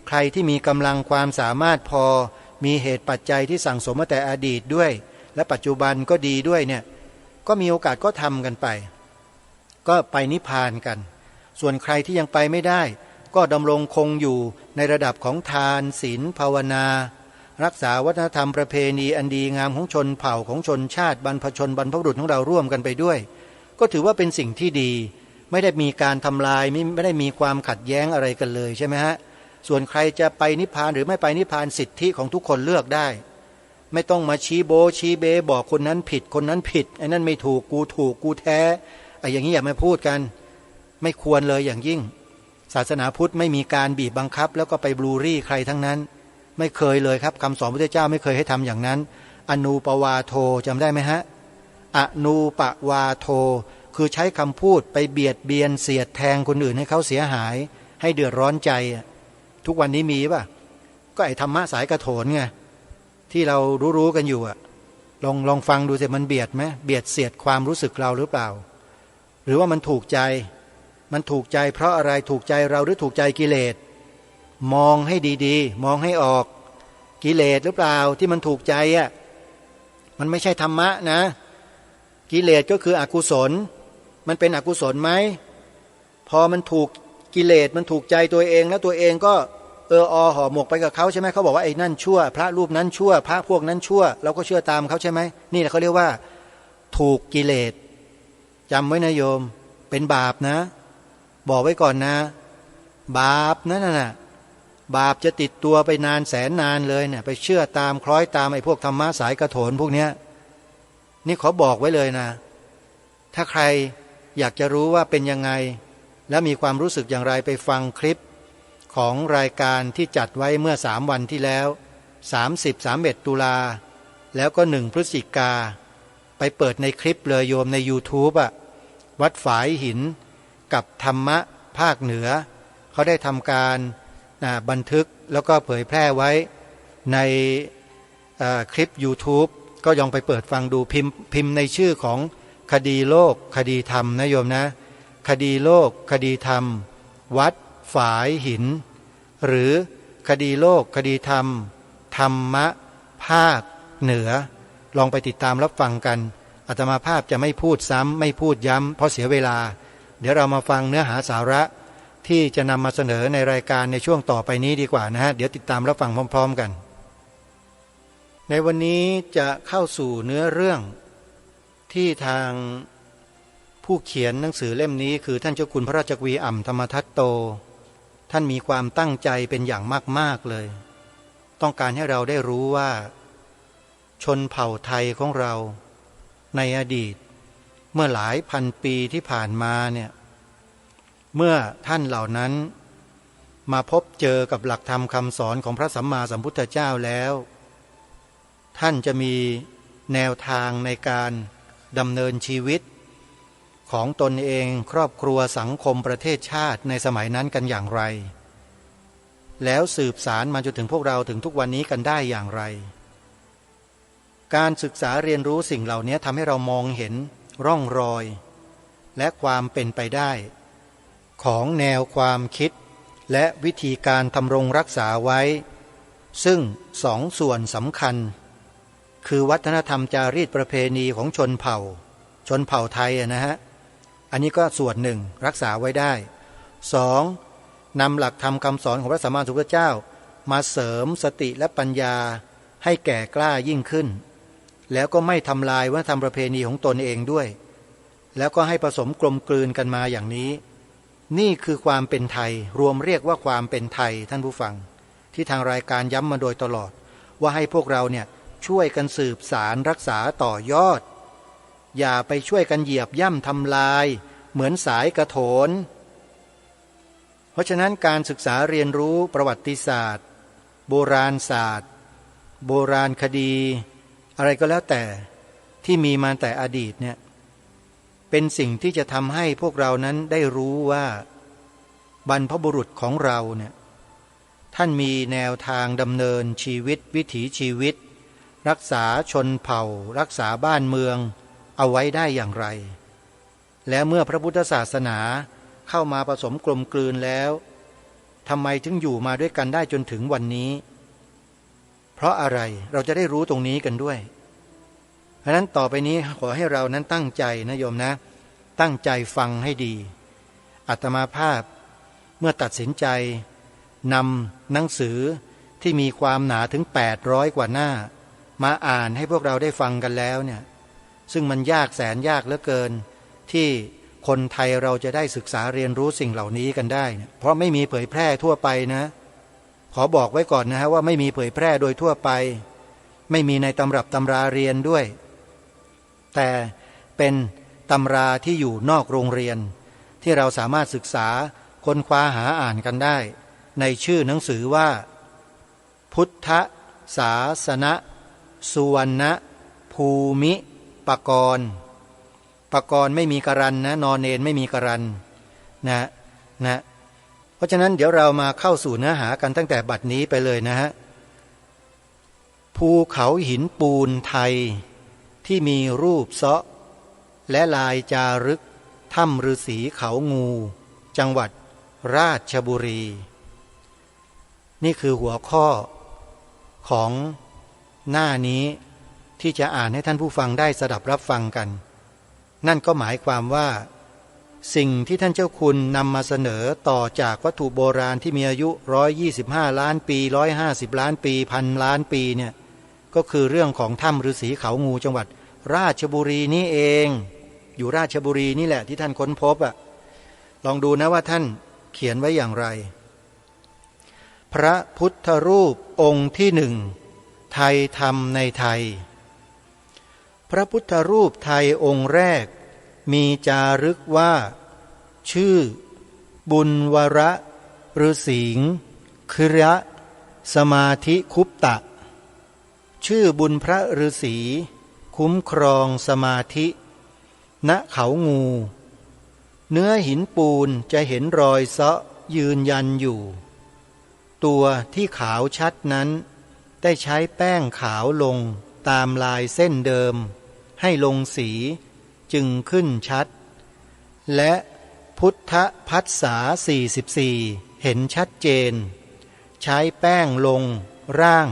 ใครที่มีกำลังความสามารถพอมีเหตุปัจจัยที่สั่งสมมาแต่อดีตด้วยและปัจจุบันก็ดีด้วยเนี่ยก็มีโอกาสก็ทำกันไปก็ไปนิพพานกันส่วนใครที่ยังไปไม่ได้ก็ดำรงคงอยู่ในระดับของทานศีลภาวนารักษาวัฒนธรรมประเพณีอันดีงามของชนเผ่าของชนชาติบรรพชนบรรพบุรุษของเราร่วมกันไปด้วยก็ถือว่าเป็นสิ่งที่ดีไม่ได้มีการทำลายไม่ได้มีความขัดแย้งอะไรกันเลยใช่ไหมฮะส่วนใครจะไปนิพพานหรือไม่ไปนิพพานสิทธิของทุกคนเลือกได้ไม่ต้องมาชี้โบชี้เบบอกคนนั้นผิดคนนั้นผิดไอ้นั่นไม่ถูกกูถูกกูแท้ไอ้อย่างนี้อย่ามาพูดกันไม่ควรเลยอย่างยิ่งศาสนาพุทธไม่มีการบีบบังคับแล้วก็ไปบลูรี่ใครทั้งนั้นไม่เคยเลยครับคำสอนพระพุทธเจ้าไม่เคยให้ทำอย่างนั้นอนูปวาโทจำได้ไหมฮะอนูปวาโทคือใช้คำพูดไปเบียดเบียนเสียดแทงคนอื่นให้เขาเสียหายให้เดือดร้อนใจทุกวันนี้มีป่ะก็ไอ้ธรรมะสายกระโถนไงที่เรารู้กันอยู่ลองฟังดูสิมันเบียดไหมเบียดเสียดความรู้สึกเราหรือเปล่าหรือว่ามันถูกใจเพราะอะไรถูกใจเราหรือถูกใจกิเลสมองให้ดีๆมองให้ออกกิเลสหรือเปล่าที่มันถูกใจมันไม่ใช่ธรรมะนะกิเลสก็คืออกุศลมันเป็นอกุศลไหมพอมันถูกกิเลสมันถูกใจตัวเองแล้วตัวเองก็ห่อหมกไปกับเขาใช่ไหมเขาบอกว่าไอ้นั่นชั่วพระรูปนั้นชั่วพระพวกนั้นชั่วเราก็เชื่อตามเขาใช่ไหมนี่แหละเขาเรียกว่าถูกกิเลสจำไว้นะโยมเป็นบาปนะบอกไว้ก่อนนะบาปนั่นน่ะบาปจะติดตัวไปนานแสนนานเลยเนี่ยไปเชื่อตามคล้อยตามไอ้พวกธรรมะสายกระโถนพวกเนี้ยนี่ขอบอกไว้เลยนะถ้าใครอยากจะรู้ว่าเป็นยังไงและมีความรู้สึกอย่างไรไปฟังคลิปของรายการที่จัดไว้เมื่อ3 วันที่แล้ว31 ตุลาแล้วก็1 พฤศจิกาไปเปิดในคลิปเลยโยมใน YouTube วัดฝายหินกับธรรมะภาคเหนือเขาได้ทำการบันทึกแล้วก็เผยแพร่ไว้ในคลิป YouTube ก็ลองไปเปิดฟังดูพิมพ์ในชื่อของคดีโลกคดีธรรมนะโยมนะคดีโลกคดีธรรมวัดฝายหินหรือคดีโลกคดีธรรมธรรมะภาคเหนือลองไปติดตามรับฟังกันอาตมาภาพจะไม่พูดซ้ำไม่พูดย้ำเพราะเสียเวลาเดี๋ยวเรามาฟังเนื้อหาสาระที่จะนำมาเสนอในรายการในช่วงต่อไปนี้ดีกว่านะฮะเดี๋ยวติดตามรับฟังพร้อมๆกันในวันนี้จะเข้าสู่เนื้อเรื่องที่ทางผู้เขียนหนังสือเล่มนี้คือท่านเจ้าคุณพระราชกวีอ่ำธรรมทัตโตท่านมีความตั้งใจเป็นอย่างมากๆเลยต้องการให้เราได้รู้ว่าชนเผ่าไทยของเราในอดีตเมื่อหลายพันปีที่ผ่านมาเนี่ยเมื่อท่านเหล่านั้นมาพบเจอกับหลักธรรมคำสอนของพระสัมมาสัมพุทธเจ้าแล้วท่านจะมีแนวทางในการดำเนินชีวิตของตนเองครอบครัวสังคมประเทศชาติในสมัยนั้นกันอย่างไรแล้วสืบสารมาจนถึงพวกเราถึงทุกวันนี้กันได้อย่างไรการศึกษาเรียนรู้สิ่งเหล่านี้ทำให้เรามองเห็นร่องรอยและความเป็นไปได้ของแนวความคิดและวิธีการทำรงรักษาไว้ซึ่ง2 ส่วนสำคัญคือวัฒนธรรมจารีตประเพณีของชนเผ่าไทยนะฮะอันนี้ก็ส่วนหนึ่งรักษาไว้ได้ 2. นำหลักธรรมคำสอนของพระสัมมาสัมพุทธเจ้ามาเสริมสติและปัญญาให้แก่กล้ายิ่งขึ้นแล้วก็ไม่ทำลายวัฒนธรรมประเพณีของตนเองด้วยแล้วก็ให้ผสมกลมกลืนกันมาอย่างนี้นี่คือความเป็นไทยรวมเรียกว่าความเป็นไทยท่านผู้ฟังที่ทางรายการย้ำมาโดยตลอดว่าให้พวกเราเนี่ยช่วยกันสืบสารรักษาต่อยอดอย่าไปช่วยกันเหยียบย่ำทำลายเหมือนสายกระโถนเพราะฉะนั้นการศึกษาเรียนรู้ประวัติศาสตร์โบราณศาสตร์โบราณคดีอะไรก็แล้วแต่ที่มีมาแต่อดีตเนี่ยเป็นสิ่งที่จะทำให้พวกเรานั้นได้รู้ว่า บรรพบุรุษของเราเนี่ยท่านมีแนวทางดำเนินชีวิตวิถีชีวิตรักษาชนเผ่ารักษาบ้านเมืองเอาไว้ได้อย่างไรและเมื่อพระพุทธศาสนาเข้ามาผสมกลมกลืนแล้วทำไมถึงอยู่มาด้วยกันได้จนถึงวันนี้เพราะอะไรเราจะได้รู้ตรงนี้กันด้วยเพราะนั้นต่อไปนี้ขอให้เรานั้นตั้งใจนะโยมนะตั้งใจฟังให้ดีอาตมาภาพเมื่อตัดสินใจนำหนังสือที่มีความหนาถึง800กว่าหน้ามาอ่านให้พวกเราได้ฟังกันแล้วเนี่ยซึ่งมันยากแสนยากเหลือเกินที่คนไทยเราจะได้ศึกษาเรียนรู้สิ่งเหล่านี้กันได้เนี่ยเพราะไม่มีเผยแพร่ทั่วไปนะขอบอกไว้ก่อนนะฮะว่าไม่มีเผยแพร่โดยทั่วไปไม่มีในตำรับตำราเรียนด้วยแต่เป็นตำราที่อยู่นอกโรงเรียนที่เราสามารถศึกษาค้นคว้าหาอ่านกันได้ในชื่อหนังสือว่าพุทธศาสนสุวรรณภูมิปกรณ์ปกรณ์ไม่มีกรันนะนอนเนนไม่มีกรันนะเพราะฉะนั้นเดี๋ยวเรามาเข้าสู่เนื้อหากันตั้งแต่บัดนี้ไปเลยนะฮะภูเขาหินปูนไทยที่มีรูปเซาะและลายจารึกถ้ำฤาษีเขางูจังหวัดราชบุรีนี่คือหัวข้อของหน้านี้ที่จะอ่านให้ท่านผู้ฟังได้สดับรับฟังกันนั่นก็หมายความว่าสิ่งที่ท่านเจ้าคุณนำมาเสนอต่อจากวัตถุโบราณที่มีอายุ125ล้านปี150ล้านปี1,000 ล้านปีเนี่ยก็คือเรื่องของถ้ำฤาษีเขางูจังหวัดราชบุรีนี่เองอยู่ราชบุรีนี่แหละที่ท่านค้นพบอ่ะลองดูนะว่าท่านเขียนไว้อย่างไรพระพุทธรูปองค์ที่หนึ่งไทยธรรมในไทยพระพุทธรูปไทยองค์แรกมีจารึกว่าชื่อบุญวระฤาษีคระสมาธิคุปตะชื่อบุญพระฤาษีคุ้มครองสมาธิณเขางูเนื้อหินปูนจะเห็นรอยเซาะยืนยันอยู่ตัวที่ขาวชัดนั้นได้ใช้แป้งขาวลงตามลายเส้นเดิมให้ลงสีจึงขึ้นชัดและพุทธพัสสา44เห็นชัดเจนใช้แป้งลงร่าง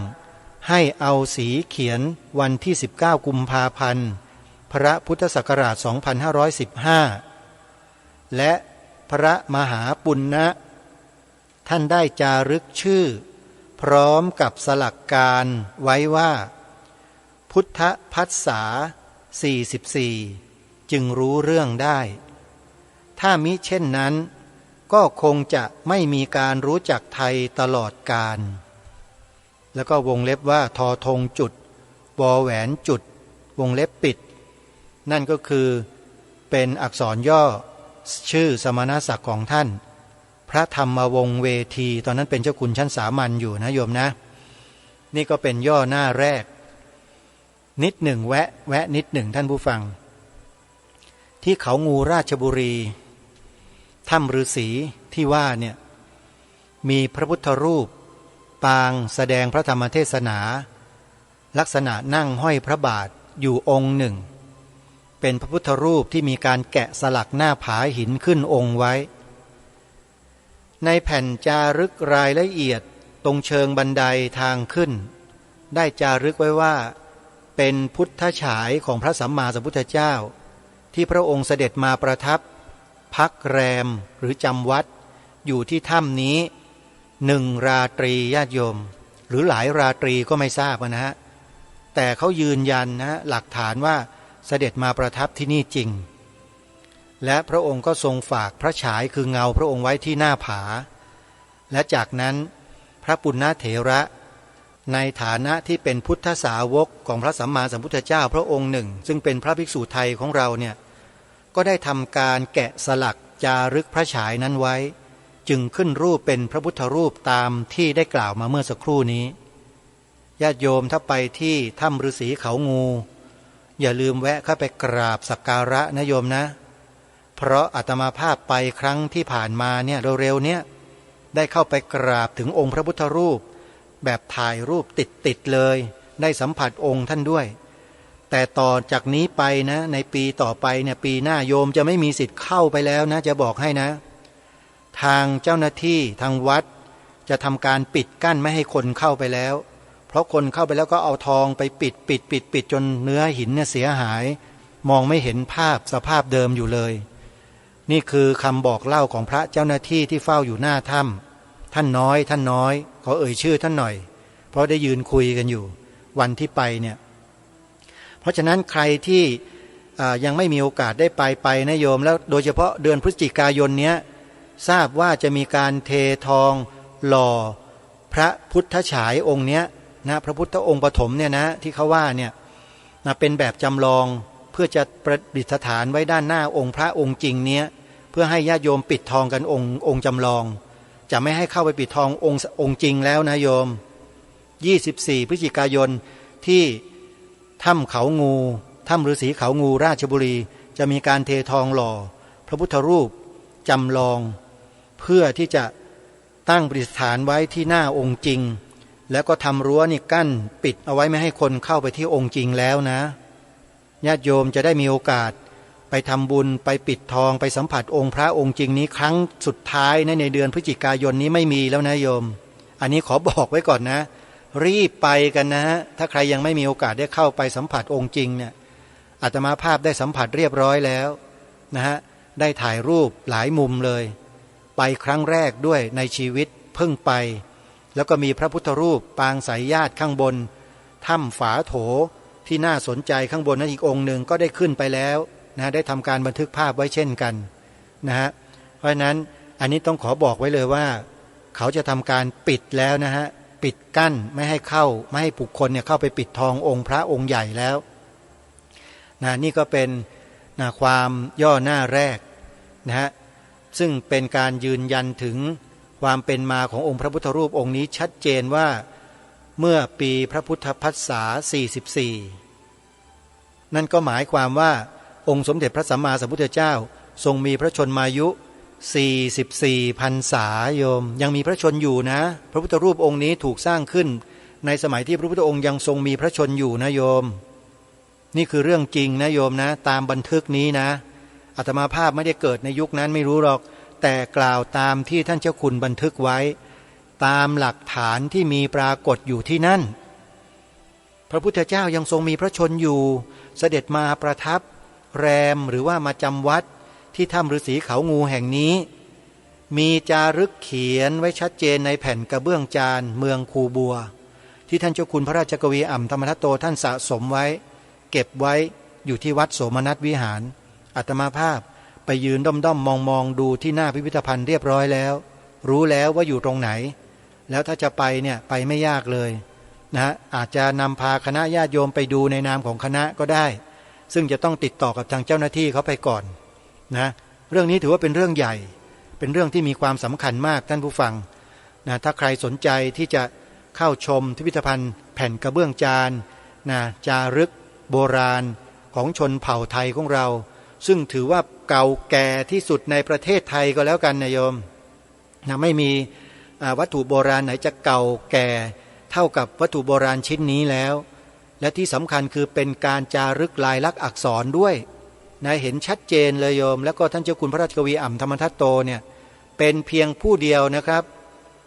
ให้เอาสีเขียนวันที่19กุมภาพันธ์พระพุทธศักราช2515และพระมหาปุณณะท่านได้จารึกชื่อพร้อมกับสลักการไว้ว่าพุทธพัสสา44จึงรู้เรื่องได้ถ้ามิเช่นนั้นก็คงจะไม่มีการรู้จักไทยตลอดกาลแล้วก็วงเล็บว่าทอธงจุดวอแหวนจุดวงเล็บปิดนั่นก็คือเป็นอักษรย่อชื่อสมณศักดิ์ของท่านพระธรรมวงศ์เวทีตอนนั้นเป็นเจ้าคุณชั้นสามัญอยู่นะโยมนะนี่ก็เป็นย่อหน้าแรกนิดหนึ่งแวะนิดหนึ่งท่านผู้ฟังที่เขางูราชบุรีถ้ำฤาษีที่ว่าเนี่ยมีพระพุทธรูปปางแสดงพระธรรมเทศนาลักษณะนั่งห้อยพระบาทอยู่องค์หนึ่งเป็นพระพุทธรูปที่มีการแกะสลักหน้าผาหินขึ้นองค์ไว้ในแผ่นจารึกรายละเอียดตรงเชิงบันไดทางขึ้นได้จารึกไว้ว่าเป็นพุทธฉายของพระสัมมาสัมพุทธเจ้าที่พระองค์เสด็จมาประทับพักแรมหรือจำวัดอยู่ที่ถ้ำนี้1 ราตรีญาติโยมหรือหลายราตรีก็ไม่ทราบนะฮะแต่เขายืนยันนะหลักฐานว่าเสด็จมาประทับที่นี่จริงและพระองค์ก็ทรงฝากพระฉายคือเงาพระองค์ไว้ที่หน้าผาและจากนั้นพระปุณณเถระในฐานะที่เป็นพุทธสาวกของพระสัมมาสัมพุทธเจ้าพระองค์หนึ่งซึ่งเป็นพระภิกษุไทยของเราเนี่ยก็ได้ทำการแกะสลักจารึกพระฉายนั้นไว้จึงขึ้นรูปเป็นพระพุทธรูปตามที่ได้กล่าวมาเมื่อสักครู่นี้ญาติโยมถ้าไปที่ถ้ำฤาษีเขางูอย่าลืมแวะเข้าไปกราบสักการะนะโยมนะ เพราะอาตมาภาพไปครั้งที่ผ่านมาเนี่ยเร็วๆเนี่ยได้เข้าไปกราบถึงองค์พระพุทธรูปแบบถ่ายรูปติดเลยได้สัมผัสองค์ท่านด้วยแต่ต่อจากนี้ไปนะในปีต่อไปเนี่ยปีหน้าโยมจะไม่มีสิทธิ์เข้าไปแล้วนะจะบอกให้นะทางเจ้าหน้าที่ทางวัดจะทำการปิดกั้นไม่ให้คนเข้าไปแล้วเพราะคนเข้าไปแล้วก็เอาทองไปปิดจนเนื้อหินเนี่ยเสียหายมองไม่เห็นภาพสภาพเดิมอยู่เลยนี่คือคำบอกเล่าของพระเจ้าหน้าที่ที่เฝ้าอยู่หน้าถ้ำท่านน้อยขอเอ่ยชื่อท่านหน่อยเพราะได้ยืนคุยกันอยู่วันที่ไปเนี่ยเพราะฉะนั้นใครที่ยังไม่มีโอกาสได้ไปนะโยมแล้วโดยเฉพาะเดือนพฤศจิกายนเนี้ยทราบว่าจะมีการเททองหล่อพระพุทธฉายองค์เนี้ยนะพระพุทธองค์ปฐมเนี่ยนะที่เขาว่าเนี่ยนะเป็นแบบจำลองเพื่อจะประดิษฐานไว้ด้านหน้าองค์พระองค์จริงเนี้ยเพื่อให้ญาติโยมปิดทองกันองค์จำลองจะไม่ให้เข้าไปปิดทององค์จริงแล้วนะโยม24พฤศจิกายนที่ถ้ำเขางูถ้ำฤาษีเขางูราชบุรีจะมีการเททองหล่อพระพุทธรูปจำลองเพื่อที่จะตั้งประดิษฐานไว้ที่หน้าองค์จริงแล้วก็ทำรั้วนี่กั้นปิดเอาไว้ไม่ให้คนเข้าไปที่องค์จริงแล้วนะญาติโยมจะได้มีโอกาสไปทำบุญไปปิดทองไปสัมผัสองค์พระองค์จริงนี้ครั้งสุดท้ายในเดือนพฤศจิกายนนี้ไม่มีแล้วนะโยมอันนี้ขอบอกไว้ก่อนนะรีบไปกันนะฮะถ้าใครยังไม่มีโอกาสได้เข้าไปสัมผัสองค์จริงเนี่ยอาตมาภาพได้สัมผัสเรียบร้อยแล้วนะฮะได้ถ่ายรูปหลายมุมเลยไปครั้งแรกด้วยในชีวิตเพิ่งไปแล้วก็มีพระพุทธรูปปางสายญาติข้างบนถ้ำฝาโถที่น่าสนใจข้างบนนั้นอีกองค์หนึ่งก็ได้ขึ้นไปแล้วนะได้ทำการบันทึกภาพไว้เช่นกันนะฮะเพราะฉะนั้นอันนี้ต้องขอบอกไว้เลยว่าเขาจะทำการปิดแล้วนะฮะปิดกั้นไม่ให้เข้าไม่ให้บุคคลเนี่ยเข้าไปปิดทององค์พระองค์ใหญ่แล้วนะนี่ก็เป็นนะความย่อหน้าแรกนะฮะซึ่งเป็นการยืนยันถึงความเป็นมาขององค์พระพุทธรูปองค์นี้ชัดเจนว่าเมื่อปีพระพุทธพรรษา44นั่นก็หมายความว่าองค์สมเด็จพระสัมมาสัมพุทธเจ้าทรงมีพระชนมายุ44พรรษาโยมยังมีพระชนอยู่นะพระพุทธรูปองค์นี้ถูกสร้างขึ้นในสมัยที่พระพุทธองค์ยังทรงมีพระชนอยู่นะโยมนี่คือเรื่องจริงนะโยมนะตามบันทึกนี้นะอาตมาภาพไม่ได้เกิดในยุคนั้นไม่รู้หรอกแต่กล่าวตามที่ท่านเจ้าคุณบันทึกไว้ตามหลักฐานที่มีปรากฏอยู่ที่นั่นพระพุทธเจ้ายังทรงมีพระชนอยู่เสด็จมาประทับแรมหรือว่ามาจำวัดที่ถ้ำฤาษีเขางูแห่งนี้มีจารึกเขียนไว้ชัดเจนในแผ่นกระเบื้องจานเมืองคูบัวที่ท่านเจ้าคุณพระราชกวีอ่ำธรรมทัตโตท่านสะสมไว้เก็บไว้อยู่ที่วัดโสมนัสวิหารอาตมาภาพไปยืนด้อมมองดูที่หน้าพิพิธภัณฑ์เรียบร้อยแล้วรู้แล้วว่าอยู่ตรงไหนแล้วถ้าจะไปเนี่ยไปไม่ยากเลยนะอาจจะนำพาคณะญาติโยมไปดูในนามของคณะก็ได้ซึ่งจะต้องติดต่อกับทางเจ้าหน้าที่เขาไปก่อนนะเรื่องนี้ถือว่าเป็นเรื่องใหญ่เป็นเรื่องที่มีความสำคัญมากท่านผู้ฟังนะถ้าใครสนใจที่จะเข้าชมพิพิธภัณฑ์แผ่นกระเบื้องจานนะจารึกโบราณของชนเผ่าไทยของเราซึ่งถือว่าเก่าแก่ที่สุดในประเทศไทยก็แล้วกันนะโยมนะไม่มีวัตถุโบราณไหนจะเก่าแก่เท่ากับวัตถุโบราณชิ้นนี้แล้วและที่สำคัญคือเป็นการจารึกลายลักษณ์อักษรด้วยนะเห็นชัดเจนเลยโยมแล้วก็ท่านเจ้าคุณพระราชกวีอ่ำธรรมทัตโตเนี่ยเป็นเพียงผู้เดียวนะครับ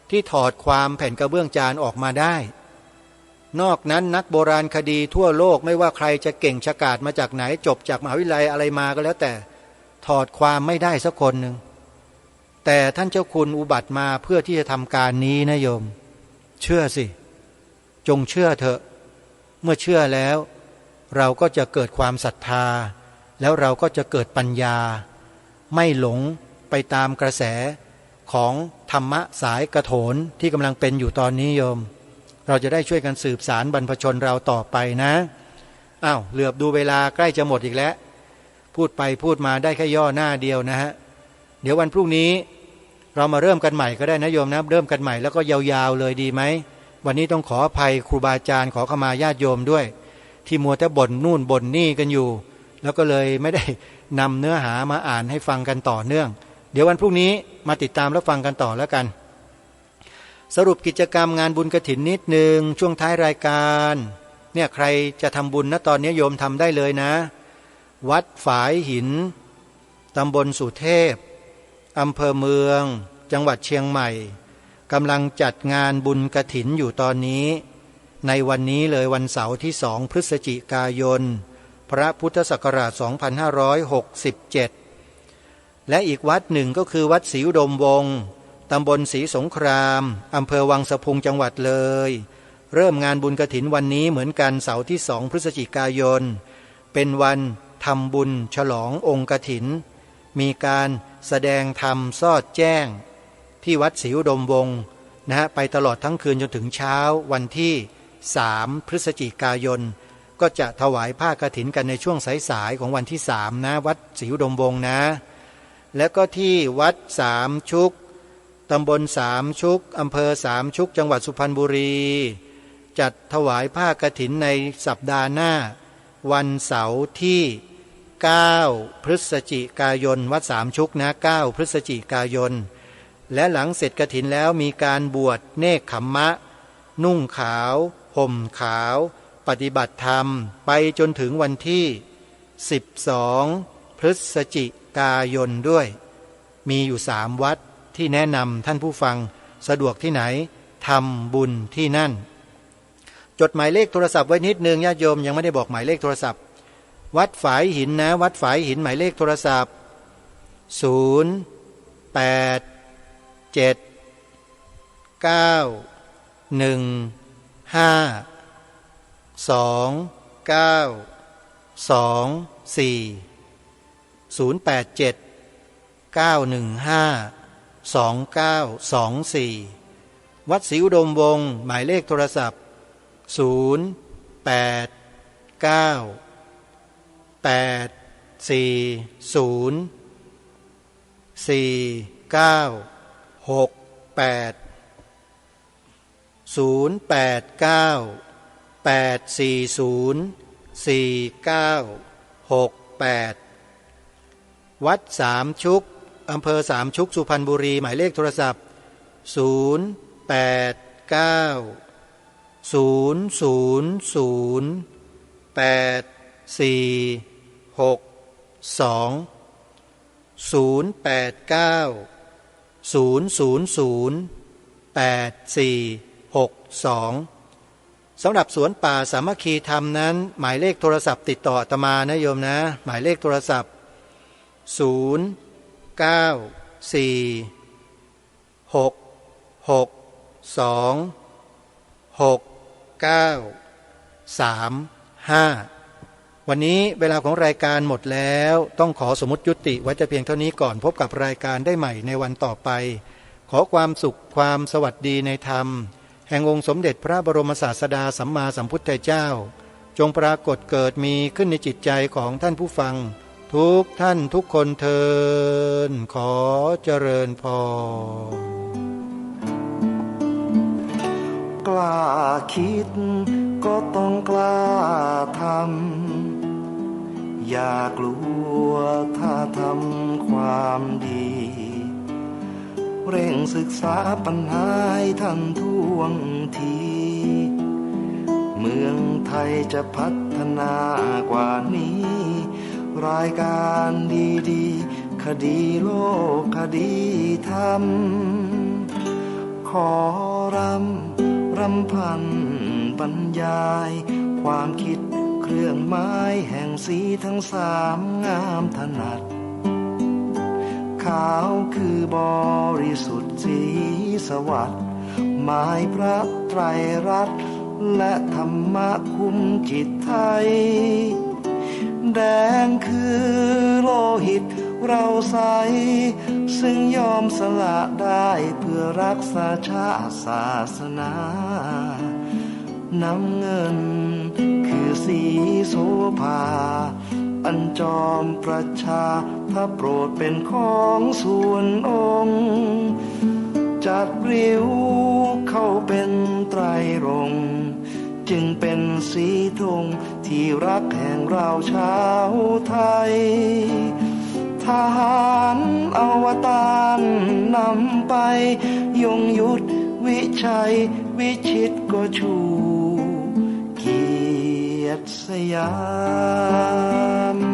ที่ถอดความแผ่นกระเบื้องจานออกมาได้นอกนั้นนักโบราณคดีทั่วโลกไม่ว่าใครจะเก่งฉกาจมาจากไหนจบจากมหาวิทยาลัยอะไรมาก็แล้วแต่ถอดความไม่ได้สักคนหนึ่งแต่ท่านเจ้าคุณอุบัติมาเพื่อที่จะทำการนี้นะโยมเชื่อสิจงเชื่อเถอะเมื่อเชื่อแล้วเราก็จะเกิดความศรัทธาแล้วเราก็จะเกิดปัญญาไม่หลงไปตามกระแสของธรรมะสายกระโถนที่กำลังเป็นอยู่ตอนนี้โยมเราจะได้ช่วยกันสืบสารบรรพชนเราต่อไปนะเหลือบดูเวลาใกล้จะหมดอีกแล้วพูดไปพูดมาได้แค่ย่อหน้าเดียวนะฮะเดี๋ยววันพรุ่งนี้เรามาเริ่มกันใหม่ก็ได้นะโยมนะเริ่มกันใหม่แล้วก็ยาวๆเลยดีไหมวันนี้ต้องขออภัยครูบาอาจารย์ขอขมาญาติโยมด้วยที่มัวแต่บ่นนู่นบ่นนี่กันอยู่ แล้วก็เลยไม่ได้นำเนื้อหามาอ่านให้ฟังกันต่อเนื่องเดี๋ยววันพรุ่งนี้มาติดตามและฟังกันต่อแล้วกันสรุปกิจกรรมงานบุญกฐินนิดนึงช่วงท้ายรายการเนี่ยใครจะทำบุญนะตอนนี้โยมทำได้เลยนะวัดฝายหินตำบลสุเทพอำเภอเมืองจังหวัดเชียงใหม่กำลังจัดงานบุญกฐินอยู่ตอนนี้ในวันนี้เลยวันเสาร์ที่2 พฤศจิกายนพระพุทธศักราช 2567 และอีกวัดหนึ่งก็คือวัดศรีอุดมวงศ์ตำบลศรีสงครามอำเภอวังสะพุงจังหวัดเลยเริ่มงานบุญกฐินวันนี้เหมือนกันเสาร์ที่2 พฤศจิกายนเป็นวันทำบุญฉลององค์กฐินมีการแสดงธรรมสอดแจ้งที่วัดศรีอุดมวงศ์ไปตลอดทั้งคืนจนถึงเช้าวันที่3 พฤศจิกายนก็จะถวายผ้ากฐินกันในช่วงสายๆของวันที่3นะวัดศรีอุดมวงศ์นะแล้วก็ที่วัดสามชุกตำบลสามชุกอำเภอสามชุกจังหวัดสุพรรณบุรีจัดถวายผ้ากฐินในสัปดาห์หน้าวันเสาร์ที่9 พฤศจิกายนวัดสามชุกนะ9 พฤศจิกายนและหลังเสร็จกฐินแล้วมีการบวชเนกขัมมะนุ่งขาวห่มขาวปฏิบัติธรรมไปจนถึงวันที่12 พฤศจิกายนด้วยมีอยู่3วัดที่แนะนำท่านผู้ฟังสะดวกที่ไหนทำบุญที่นั่นจดหมายเลขโทรศัพท์ไว้นิดนึงญาติโยมยังไม่ได้บอกหมายเลขโทรศัพท์วัดฝายหินนะวัดฝายหินหมายเลขโทรศัพท์0 8 7 9 1 5 2 9 2 4 0 8 7 9 1 5 2924วัดศรีอุดมวงศ์หมายเลขโทรศัพท์0 8 9 8 4 0 4 9 6 8 0 8 9 8 4 0 4 9 6 8วัดสามชุกอำเภอสามชุกสุพรรณบุรีหมายเลขโทรศัพท์0 8 9 0 0 0 8 4 6 2 0 8 9 0 0 0 8 4 6 2สำหรับสวนป่าสามัคคีธรรมนั้นหมายเลขโทรศัพท์ติดต่ออาตมานะโยมนะหมายเลขโทรศัพท์0 9 4 6 6 2 6 9 3 5วันนี้เวลาของรายการหมดแล้วต้องขอสมมุติยุติไว้แต่เพียงเท่านี้ก่อนพบกับรายการได้ใหม่ในวันต่อไปขอความสุขความสวัสดีในธรรมแห่งองค์สมเด็จพระบรมศาสดาสัมมาสัมพุทธเจ้าจงปรากฏเกิดมีขึ้นในจิตใจของท่านผู้ฟังทุกท่านทุกคนเทินขอเจริญพรกล้าคิดก็ต้องกล้าทำอย่ากลัวถ้าทำความดีเร่งศึกษาปัญหาให้ทันท่วงทีเมืองไทยจะพัฒนากว่านี้รายการดีๆคดีโลกคดีธรรมขอรำพันบรรยายความคิดเครื่องหมายแห่งสีทั้ง3งามถนัดขาวคือบริสุทธิ์สีสวัสดิ์หมายพระไตรรัตน์และธรรมะคุ้มจิตไทยแดงคือโลหิตเราใสซึ่งยอมสละได้เพื่อรักษาชาติศาสนาน้ำเงินคือสีโสภาอันจอมประชาถ้าโปรดเป็นของส่วนองค์จัดริ้วเข้าเป็นไตรรงค์จึงเป็นสีธงที่ ที่รักแห่งเราชาวไทยทหารอวตารนำไปยงยุทธวิชัยวิชิตก็ชูเกียรติสยาม